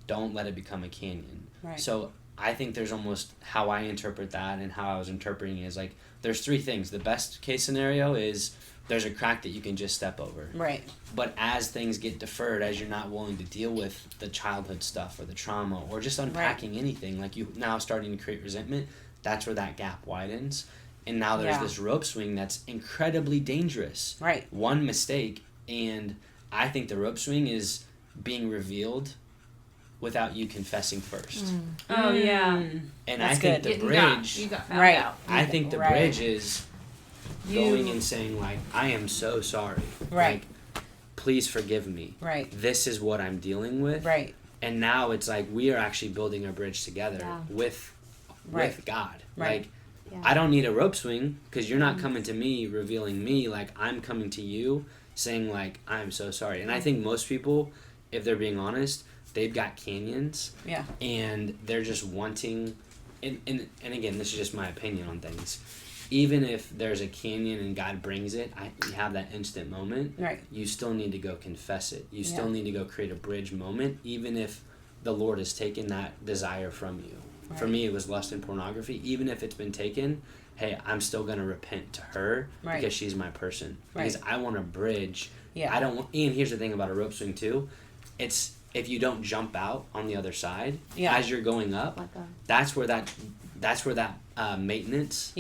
Don't let it become a canyon. Right. So I think there's almost, how I interpret that and how I was interpreting it is there's three things. The best case scenario is there's a crack that you can just step over. Right. But as things get deferred, as you're not willing to deal with the childhood stuff or the trauma or just unpacking anything, you now starting to create resentment, that's where that gap widens. And now there's this rope swing that's incredibly dangerous. Right. One mistake, and I think the rope swing is being revealed without you confessing first. Oh, yeah. And that's I think good. the bridge... You got found out. I think the bridge is going and saying like, I am so sorry. Right. Like, please forgive me. Right. This is what I'm dealing with. Right. And now it's like we are actually building a bridge together with God. Right. Like, I don't need a rope swing because you're not coming to me revealing me. Like, I'm coming to you saying like, I'm so sorry. And I think most people, if they're being honest, they've got canyons. Yeah. And they're just wanting, and again, this is just my opinion on things. Even if there's a canyon and God brings it, you have that instant moment. Right. You still need to go confess it. You still need to go create a bridge moment, even if the Lord has taken that desire from you. Right. For me, it was lust and pornography. Even if it's been taken, hey, I'm still going to repent to her because she's my person. Right. Because I want a bridge. Yeah. I don't want, and here's the thing about a rope swing too. It's, if you don't jump out on the other side as you're going up, that's where that maintenance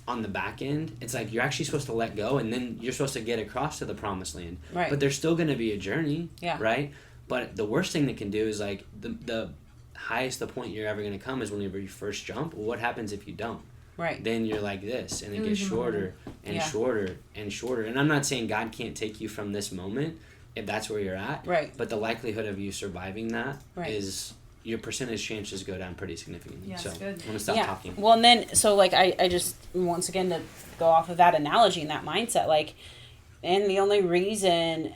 on the back end, it's like you're actually supposed to let go and then you're supposed to get across to the promised land. Right. But there's still going to be a journey, right? But the worst thing that can do is like the highest the point you're ever going to come is whenever you first jump. Well, what happens if you don't? Right. Then you're like this, and it gets shorter and shorter and shorter. And I'm not saying God can't take you from this moment if that's where you're at. Right. But the likelihood of you surviving that is, your percentage chances go down pretty significantly. So good. I'm going to stop talking. Well, and then, so like I just, once again, to go off of that analogy and that mindset, like, and the only reason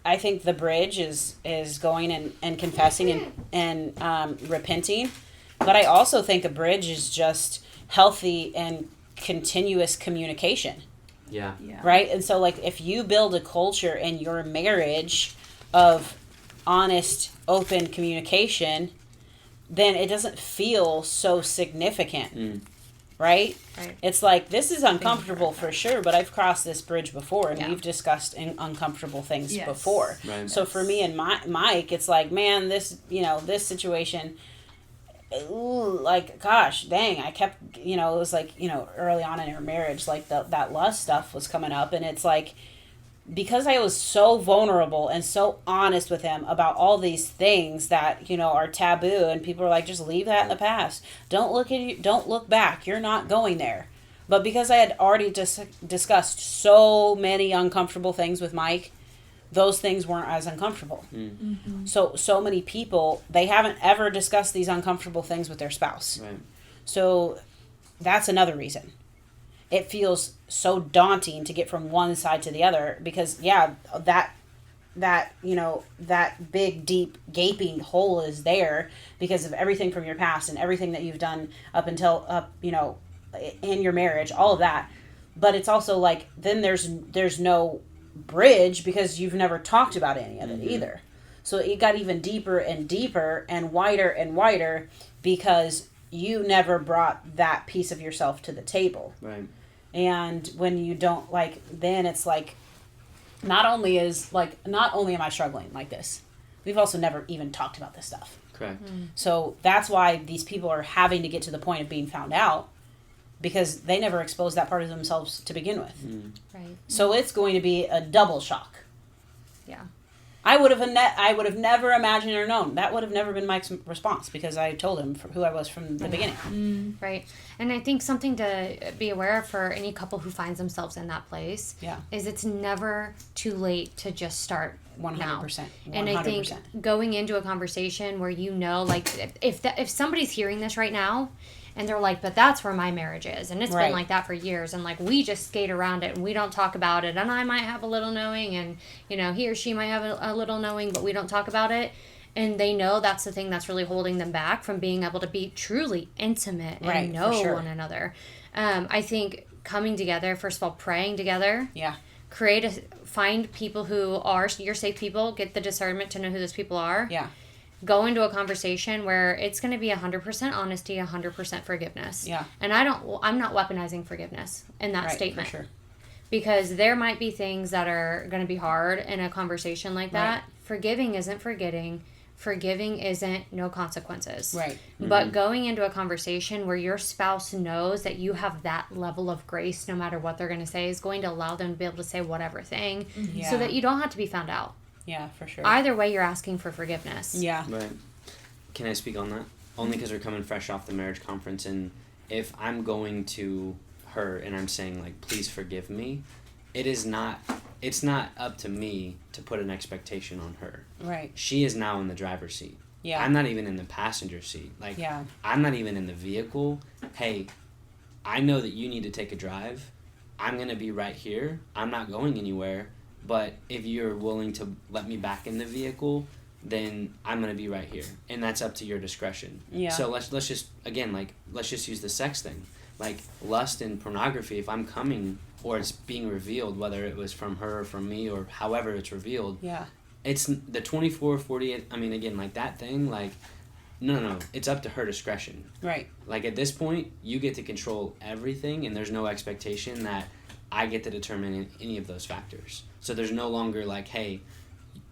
I think the bridge is going and confessing and repenting, but I also think a bridge is just healthy and continuous communication. Yeah. Right? And so, like, if you build a culture in your marriage of honest, open communication, then it doesn't feel so significant. Right? It's like, this is uncomfortable for sure, but I've crossed this bridge before, and we've discussed uncomfortable things before. Right. So for me and Mike, it's like, man, this situation, ooh, like, gosh, dang, I kept, it was like, early on in our marriage, like that lust stuff was coming up, and it's like, because I was so vulnerable and so honest with him about all these things that, are taboo, and people are like, just leave that in the past. Don't look back. You're not going there. But because I had already discussed so many uncomfortable things with Mike, those things weren't as uncomfortable. Mm-hmm. So many people, they haven't ever discussed these uncomfortable things with their spouse. Right. So that's another reason. It feels so daunting to get from one side to the other because, that big, deep, gaping hole is there because of everything from your past and everything that you've done up until, in your marriage, all of that. But it's also like, then there's no bridge because you've never talked about any of it either. So it got even deeper and deeper and wider because you never brought that piece of yourself to the table. Right. And when you don't, like, then it's like, not only am I struggling like this, we've also never even talked about this stuff. Correct. So that's why these people are having to get to the point of being found out, because they never exposed that part of themselves to begin with. Right. So it's going to be a double shock. Yeah. I would have never imagined or known. That would have never been Mike's response because I told him who I was from the beginning. Right. And I think something to be aware of for any couple who finds themselves in that place is it's never too late to just start 100%. Now. 100%. And I think going into a conversation where like, if somebody's hearing this right now, and they're like, but that's where my marriage is. And it's been like that for years. And, like, we just skate around it and we don't talk about it. And I might have a little knowing and, he or she might have a little knowing, but we don't talk about it. And they know that's the thing that's really holding them back from being able to be truly intimate and know one another. I think coming together, first of all, praying together. Yeah. Find people who are your safe people. Get the discernment to know who those people are. Yeah. Go into a conversation where it's going to be 100% honesty, 100% forgiveness. Yeah. And I'm not weaponizing forgiveness in that statement. For sure. Because there might be things that are going to be hard in a conversation like that. Right. Forgiving isn't forgetting. Forgiving isn't no consequences. Right. Mm-hmm. But going into a conversation where your spouse knows that you have that level of grace, no matter what they're going to say, is going to allow them to be able to say whatever thing so that you don't have to be found out. Yeah, for sure. Either way, you're asking for forgiveness. Yeah. Right. Can I speak on that? Only because we're coming fresh off the marriage conference, and if I'm going to her and I'm saying like, please forgive me, it's not up to me to put an expectation on her. Right. She is now in the driver's seat. Yeah. I'm not even in the passenger seat. Like, yeah. I'm not even in the vehicle. Hey, I know that you need to take a drive. I'm going to be right here. I'm not going anywhere. But if you're willing to let me back in the vehicle, then I'm going to be right here. And that's up to your discretion. Yeah. So let's just, again, like, let's just use the sex thing. Like, lust and pornography, if I'm coming or it's being revealed, whether it was from her or from me or however it's revealed. Yeah. It's the 24, 48, I mean, again, like that thing, like, no, it's up to her discretion. Right. Like, at this point, you get to control everything, and there's no expectation that I get to determine any of those factors. So there's no longer, like, hey,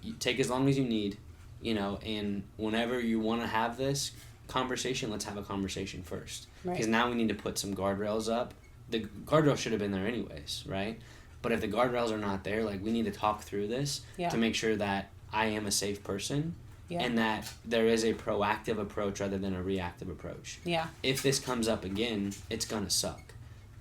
you take as long as you need, you know, and whenever you want to have this conversation, let's have a conversation first. Because now we need to put some guardrails up. The guardrails should have been there anyways, right? But if the guardrails are not there, like, we need to talk through this to make sure that I am a safe person and that there is a proactive approach rather than a reactive approach. Yeah. If this comes up again, it's going to suck.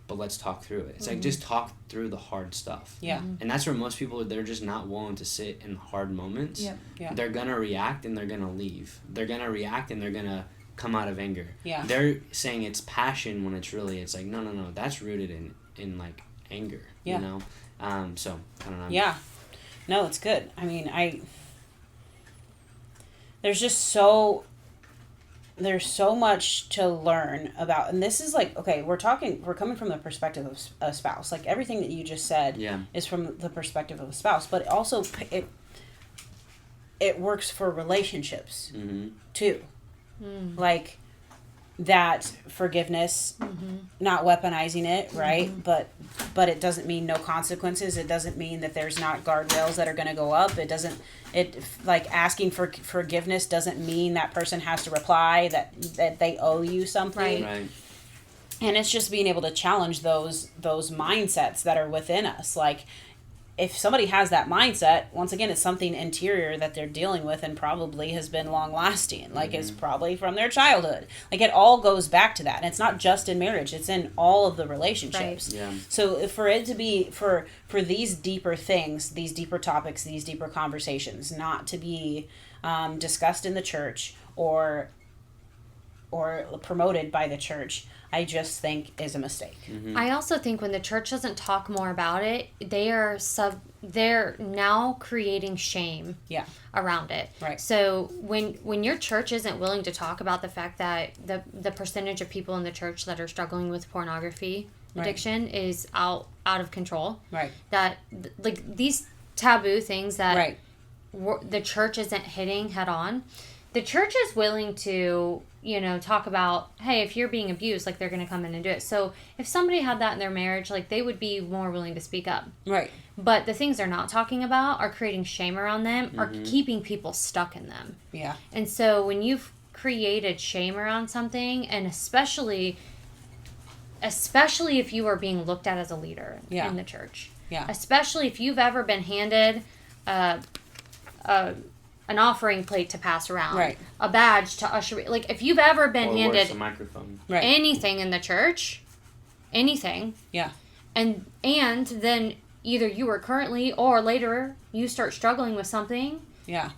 But let's talk through it. It's like, just talk through the hard stuff. Yeah. And that's where most people, they're just not willing to sit in hard moments. Yep. Yeah. They're going to react and they're going to leave. They're going to react and they're going to come out of anger. Yeah. They're saying it's passion when it's really, it's like, no, that's rooted in like anger, you know? So, I don't know. Yeah. No, it's good. I mean, there's so much to learn about, and this is like, okay, we're coming from the perspective of a spouse. Like, everything that you just said is from the perspective of a spouse, but also it works for relationships too. Like, that forgiveness, not weaponizing it, right? But it doesn't mean no consequences. It doesn't mean that there's not guardrails that are going to go up. Like, asking for forgiveness doesn't mean that person has to reply that they owe you something. Right. And it's just being able to challenge those mindsets that are within us. Like, if somebody has that mindset, once again, it's something interior that they're dealing with and probably has been long lasting. Like, it's probably from their childhood. Like, it all goes back to that. And it's not just in marriage, it's in all of the relationships. Right. Yeah. So for it to be, for these deeper things, these deeper topics, these deeper conversations, not to be discussed in the church or promoted by the church, I just think is a mistake. I also think when the church doesn't talk more about it, they're now creating shame around it. Right. So when your church isn't willing to talk about the fact that the percentage of people in the church that are struggling with pornography addiction is out of control. Right. That, like, these taboo things that the church isn't hitting head on, the church is willing to, talk about, hey, if you're being abused, like, they're going to come in and do it. So if somebody had that in their marriage, like, they would be more willing to speak up. Right. But the things they're not talking about are creating shame around them, are keeping people stuck in them. Yeah. And so when you've created shame around something, and especially if you are being looked at as a leader in the church. Yeah. Especially if you've ever been handed an offering plate to pass around, a badge to usher, like, if you've ever been handed a microphone, anything in the church, anything, and then either you are currently or later you start struggling with something,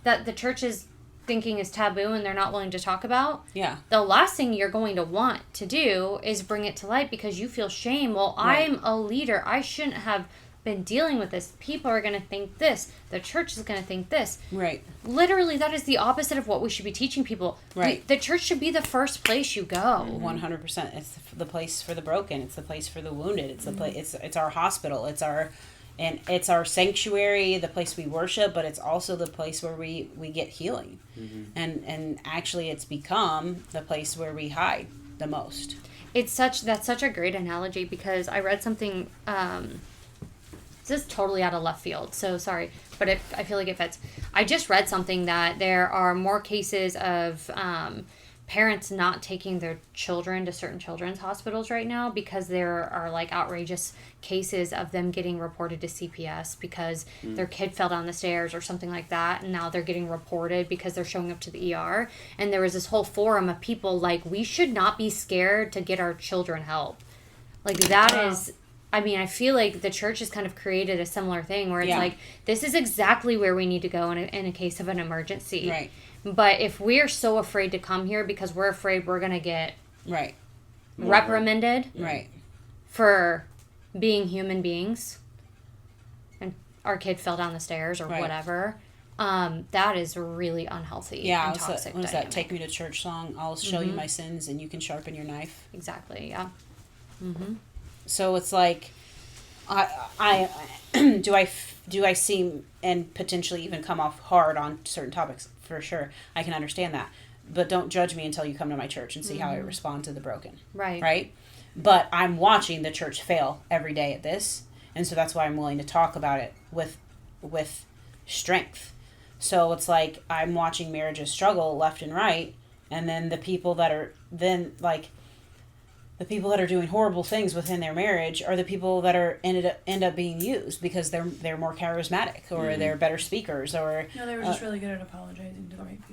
that the church is thinking is taboo and they're not willing to talk about, the last thing you're going to want to do is bring it to light because you feel shame. Well, I'm a leader, I shouldn't have been dealing with this. People are going to think this. The church is going to think this. Right. Literally, that is the opposite of what we should be teaching people. Right. The church should be the first place you go. 100%. It's the place for the broken. It's the place for the wounded. It's the place. It's our hospital. It's our sanctuary, the place we worship, but it's also the place where we get healing. And actually, it's become the place where we hide the most. That's such a great analogy, because I read something. This is totally out of left field, so sorry, but I feel like it fits. I just read something that there are more cases of parents not taking their children to certain children's hospitals right now because there are, like, outrageous cases of them getting reported to CPS because their kid fell down the stairs or something like that, and now they're getting reported because they're showing up to the ER. And there was this whole forum of people like, we should not be scared to get our children help. Like, that is... I mean, I feel like the church has kind of created a similar thing where it's like, this is exactly where we need to go in a case of an emergency. Right. But if we're so afraid to come here because we're afraid we're going to get reprimanded for being human beings, and our kid fell down the stairs or whatever, that is really unhealthy and toxic. What is that? Take Me to Church song? I'll show you my sins and you can sharpen your knife. Exactly, yeah. Mm-hmm. So it's like, I do I seem and potentially even come off hard on certain topics? For sure, I can understand that, but don't judge me until you come to my church and see how I respond to the broken. Right. But I'm watching the church fail every day at this, and so that's why I'm willing to talk about it with strength. So it's like I'm watching marriages struggle left and right, and then the people that are doing horrible things within their marriage are the people that are end up being used because they're more charismatic or they're better speakers or no, they were just really good at apologizing to the right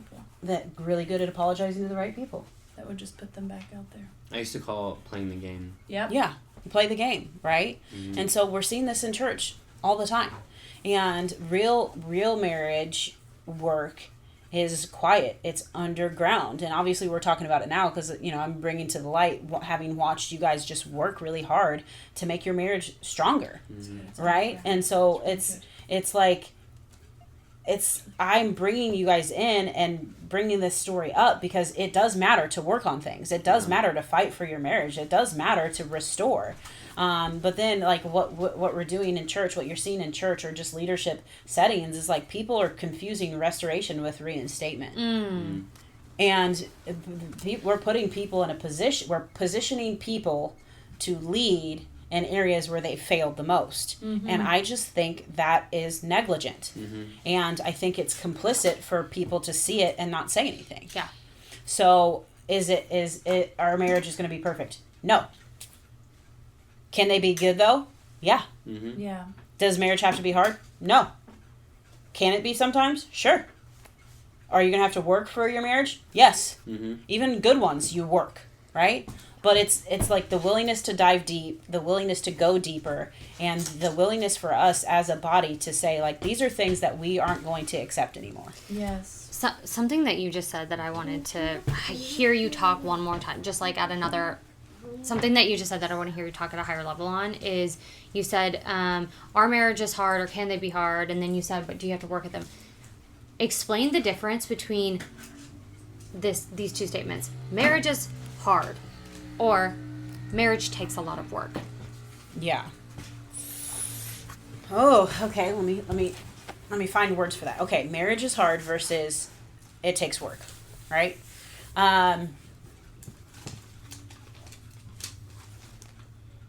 people. That would just put them back out there. I used to call it playing the game. Yep. Yeah, you play the game, right? Mm-hmm. And so we're seeing this in church all the time, and real marriage work is quiet. It's underground. And obviously we're talking about it now because, I'm bringing to the light having watched you guys just work really hard to make your marriage stronger. Mm-hmm. Right? And so it's like, I'm bringing you guys in and bringing this story up because it does matter to work on things. It does matter to fight for your marriage. It does matter to restore. But then, like, what we're doing in church, what you're seeing in church or just leadership settings is like people are confusing restoration with reinstatement. Mm. And we're putting people in a position, we're positioning people to lead in areas where they failed the most. Mm-hmm. And I just think that is negligent. Mm-hmm. And I think it's complicit for people to see it and not say anything. Yeah. So is it our marriage is going to be perfect? No. Can they be good though? Yeah. Mm-hmm. Yeah. Does marriage have to be hard? No. Can it be sometimes? Sure. Are you going to have to work for your marriage? Yes. Mm-hmm. Even good ones, you work, right? But it's like the willingness to dive deep, the willingness to go deeper, and the willingness for us as a body to say, like, these are things that we aren't going to accept anymore. Yes. Something that you just said that I wanted to hear you talk one more time, just like at another... Something that you just said that I want to hear you talk at a higher level on is you said, our marriage is hard, or can they be hard? And then you said, but do you have to work at them? Explain the difference between these two statements. Marriage is hard, or marriage takes a lot of work. Yeah. Oh, okay. Let me find words for that. Okay, marriage is hard versus it takes work, right?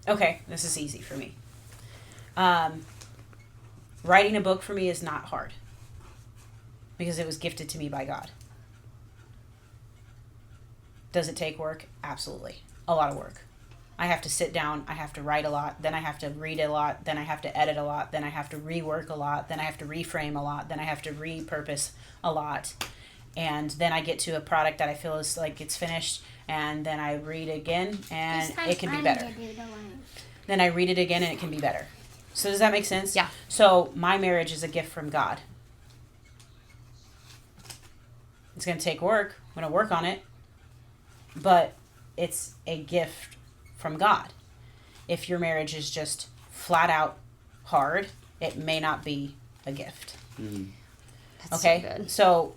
Okay, this is easy for me. Writing a book for me is not hard because it was gifted to me by God. Does it take work? Absolutely. A lot of work. I have to sit down, I have to write a lot, then I have to read a lot, then I have to edit a lot, then I have to rework a lot, then I have to reframe a lot, then I have to repurpose a lot. And then I get to a product that I feel is like it's finished, and then I read again and it can be better. Then I read it again and it can be better. So does that make sense? Yeah. So my marriage is a gift from God. It's going to take work. I'm going to work on it. But it's a gift from God. If your marriage is just flat out hard, it may not be a gift. Mm. That's okay, so good. So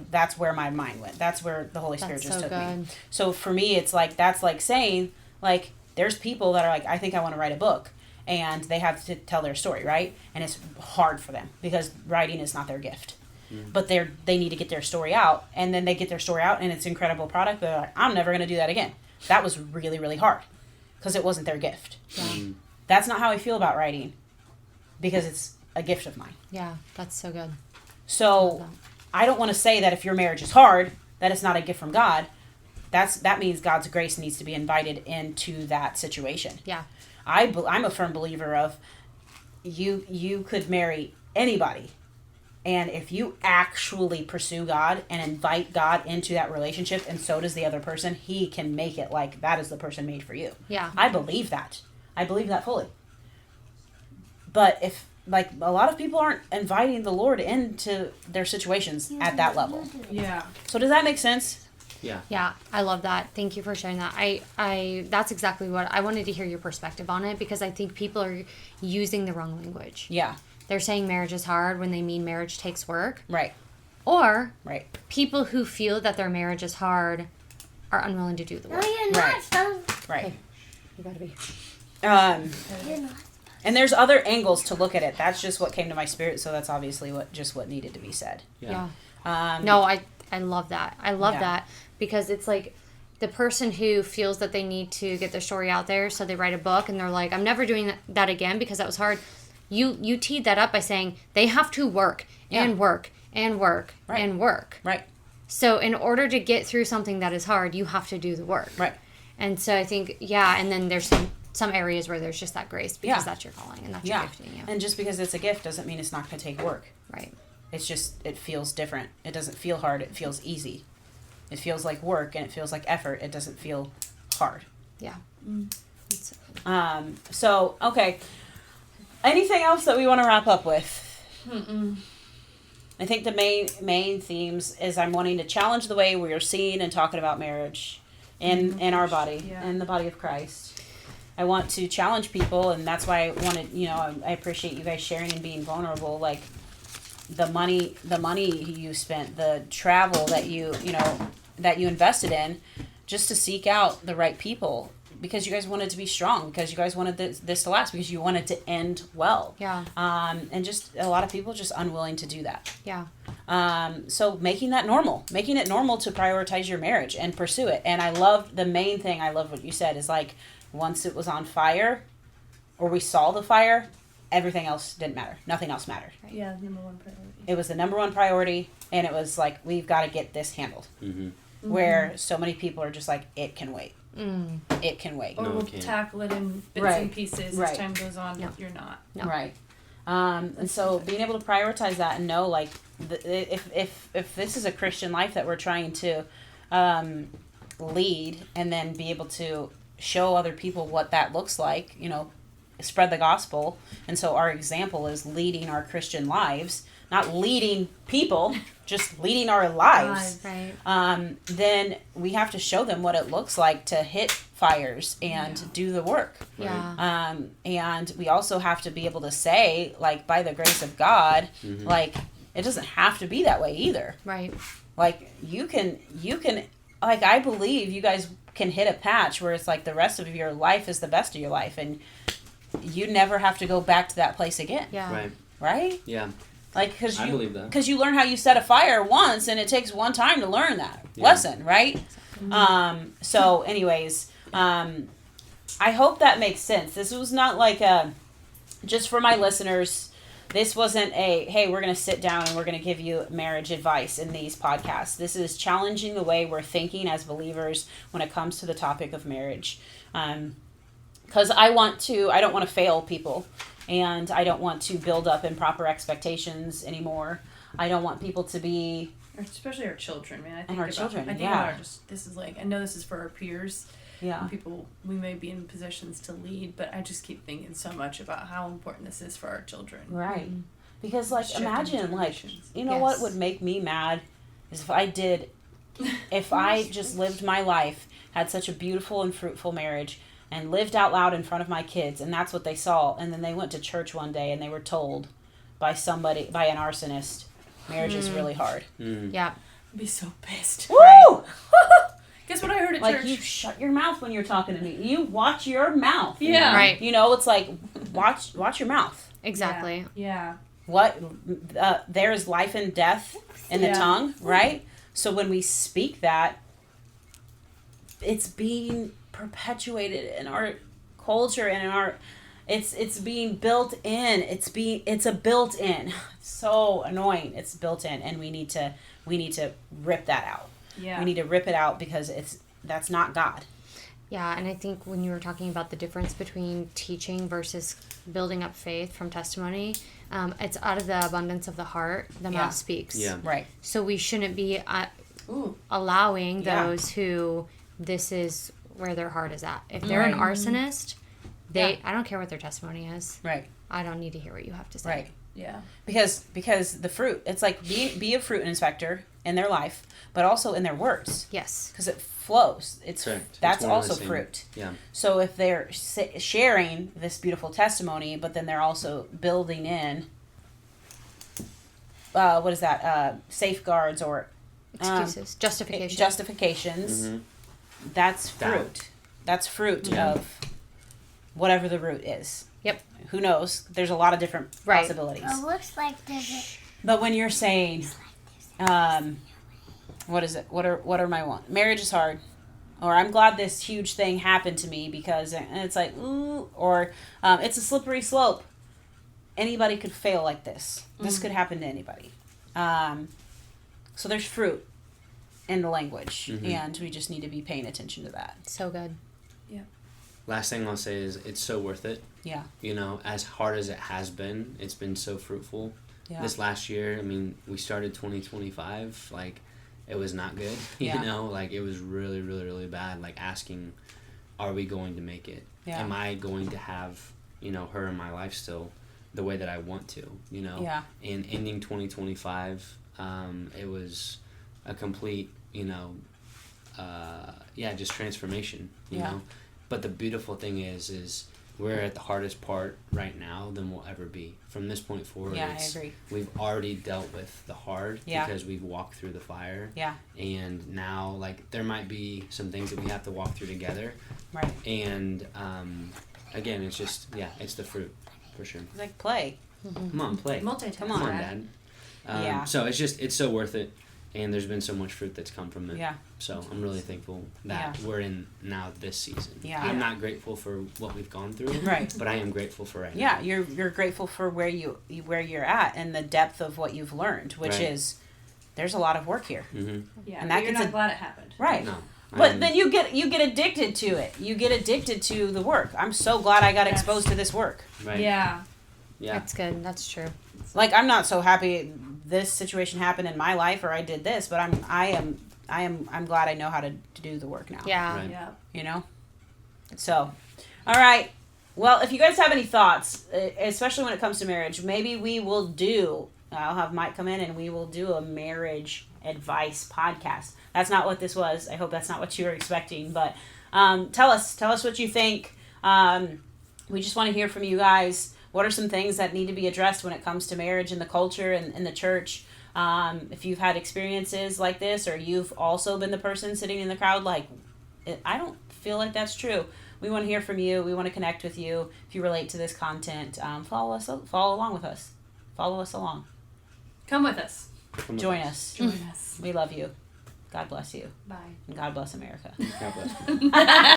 that's where my mind went. That's where the Holy Spirit just took me. So for me, it's like that's like saying, like, there's people that are like, I think I want to write a book, and they have to tell their story, right? And it's hard for them because writing is not their gift. Mm. But they need to get their story out, and then they get their story out, and it's an incredible product. They're like, I'm never going to do that again. That was really, really hard because it wasn't their gift. Yeah. Mm. That's not how I feel about writing because it's a gift of mine. Yeah, that's so good. So I don't want to say that if your marriage is hard, that it's not a gift from God. That means God's grace needs to be invited into that situation. Yeah. I'm a firm believer of you could marry anybody And if you actually pursue God and invite God into that relationship, and so does the other person, he can make it like that is the person made for you. Yeah. I believe that. I believe that fully. But if, like, a lot of people aren't inviting the Lord into their situations at that level. Yeah. So does that make sense? Yeah. Yeah, I love that. Thank you for sharing that. I that's exactly what I wanted to hear your perspective on it, because I think people are using the wrong language. Yeah. They're saying marriage is hard when they mean marriage takes work. Right. Or Right. people who feel that their marriage is hard are unwilling to do the work. No, you're not. Right. So Right. Okay. You gotta be. you're not. And there's other angles to look at it. That's just what came to my spirit, so that's obviously what needed to be said. Yeah. Yeah. No, I love that. I love Yeah. that, because it's like the person who feels that they need to get their story out there, so they write a book and they're like, I'm never doing that again because that was hard. You teed that up by saying they have to work and work and work Right. and work. Right. So in order to get through something that is hard, you have to do the work. Right. And so I think, and then there's some areas where there's just that grace because that's your calling and that's your gifting. Yeah. And just because it's a gift doesn't mean it's not going to take work. Right. It's just, it feels different. It doesn't feel hard. It feels easy. It feels like work and it feels like effort. It doesn't feel hard. Yeah. So, okay. Anything else that we want to wrap up with? I think the main themes is I'm wanting to challenge the way we are seeing and talking about marriage in our body, in the body of Christ. I want to challenge people, and that's why I wanted, I appreciate you guys sharing and being vulnerable. Like the money you spent, the travel that you invested in, just to seek out the right people, because you guys wanted to be strong, because you guys wanted this to last, because you wanted to end well. Yeah. And just a lot of people just unwilling to do that. Yeah. So making it normal to prioritize your marriage and pursue it. And I love what you said is like, once it was on fire or we saw the fire, everything else didn't matter. Nothing else mattered. Yeah, number one priority. It was the number one priority, and it was like, we've got to get this handled. Mm-hmm. Where so many people are just like, it can wait. Mm. It can wait. Or No, we'll it can't. tackle it in bits Right. and pieces Right. as time goes on. No. You're not. No. Right. And so being able to prioritize that and know, like, if this is a Christian life that we're trying to lead, and then be able to show other people what that looks like, spread the gospel. And so our example is leading our Christian lives, not leading people, just leading our lives. Right. Then we have to show them what it looks like to hit fires and do the work. Yeah. And we also have to be able to say, like, by the grace of God, like, it doesn't have to be that way either. Right. Like, you can, like, I believe you guys can hit a patch where it's like the rest of your life is the best of your life, and you never have to go back to that place again. Yeah. Right. Right? Yeah. Like, I believe that. because you learn how you set a fire once, and it takes one time to learn that lesson, right? So anyways, I hope that makes sense. This was not like just for my listeners. This wasn't hey, we're going to sit down and we're going to give you marriage advice in these podcasts. This is challenging the way we're thinking as believers when it comes to the topic of marriage. Because I don't want to fail people, and I don't want to build up improper expectations anymore. I don't want people to be... Especially our children, man. I think our about, children, I think yeah. about this is like, I know this is for our peers. Yeah. And people, we may be in positions to lead, but I just keep thinking so much about how important this is for our children. Right. Because, like, Shifting imagine, like, generations. what would make me mad is if I just lived my life, had such a beautiful and fruitful marriage, and lived out loud in front of my kids, and that's what they saw, and then they went to church one day and they were told by an arsonist, marriage is really hard. Yeah. I'd be so pissed. Woo! Guess what I heard at Like, church? you shut your mouth when you're talking to me. You watch your mouth. Yeah. Right. It's like, watch your mouth. Exactly. Yeah. What there is life and death in the Yeah. tongue, right? So when we speak that, it's being perpetuated in our culture and in our it's being built in. It's a built in. So annoying. It's built in, and we need to rip that out. Yeah. We need to rip it out because that's not God. Yeah, and I think when you were talking about the difference between teaching versus building up faith from testimony, it's out of the abundance of the heart, the mouth speaks. Yeah. Right. So we shouldn't be allowing those who this is where their heart is at. If they're an arsonist, I don't care what their testimony is. Right. I don't need to hear what you have to say. Right. Yeah. Because the fruit, it's like be a fruit inspector in their life, but also in their words. Yes. Because it flows. Correct. That's one and also the same. fruit. Yeah. So if they're sharing this beautiful testimony, but then they're also building in, what is that? Safeguards or Excuses. justifications. Mm-hmm. That's fruit. That's fruit of whatever the root is. Yep. Who knows? There's a lot of different possibilities. It looks like this. But when you're saying, what is it? What are my wants? Marriage is hard, or I'm glad this huge thing happened to me because, and it's like, ooh, or it's a slippery slope. Anybody could fail like this. This could happen to anybody. So there's fruit in the language, and we just need to be paying attention to that. So good. Yeah. Last thing I'll say is it's so worth it. Yeah. You know, as hard as it has been, it's been so fruitful. Yeah. This last year, I mean, we started 2025, like, it was not good. You Yeah. know, like, it was really, really, really bad. Like, asking, are we going to make it? Yeah. Am I going to have, you know, her in my life still the way that I want to, you know? Yeah. And ending 2025, it was a complete, you know, just transformation, you know? But the beautiful thing is we're at the hardest part right now than we'll ever be. From this point forward, Yeah, I agree. We've already dealt with the hard because we've walked through the fire. Yeah. And now, like, there might be some things that we have to walk through together. Right. And, again, it's just, it's the fruit, for sure. It's like play. Come on, play. Multitask. Come Come on. on, Dad. Yeah. So it's so worth it. And there's been so much fruit that's come from it. Yeah. So I'm really thankful that we're in now this season. Yeah. I'm not grateful for what we've gone through. Right. But I am grateful for right now. Yeah, you're grateful for where you're at and the depth of what you've learned, which is there's a lot of work here. Mm-hmm. Yeah. And that you're gets not glad it happened. Right. No. But then you get addicted to it. You get addicted to the work. I'm so glad I got exposed to this work. Right. Yeah. Yeah. That's good. That's true. Like, I'm not so happy this situation happened in my life or I did this, but I'm glad I know how to do the work now. Yeah. Right. Yeah. You know? So, all right. Well, if you guys have any thoughts, especially when it comes to marriage, maybe we will I'll have Mike come in and we will do a marriage advice podcast. That's not what this was. I hope that's not what you were expecting, but tell us what you think. We just want to hear from you guys. What are some things that need to be addressed when it comes to marriage in the culture and in the church? If you've had experiences like this, or you've also been the person sitting in the crowd like, I don't feel like that's true. We want to hear from you. We want to connect with you. If you relate to this content, follow along with us. Follow us along. Come with us. Join us. Join us. We love you. God bless you. Bye. And God bless America. God bless.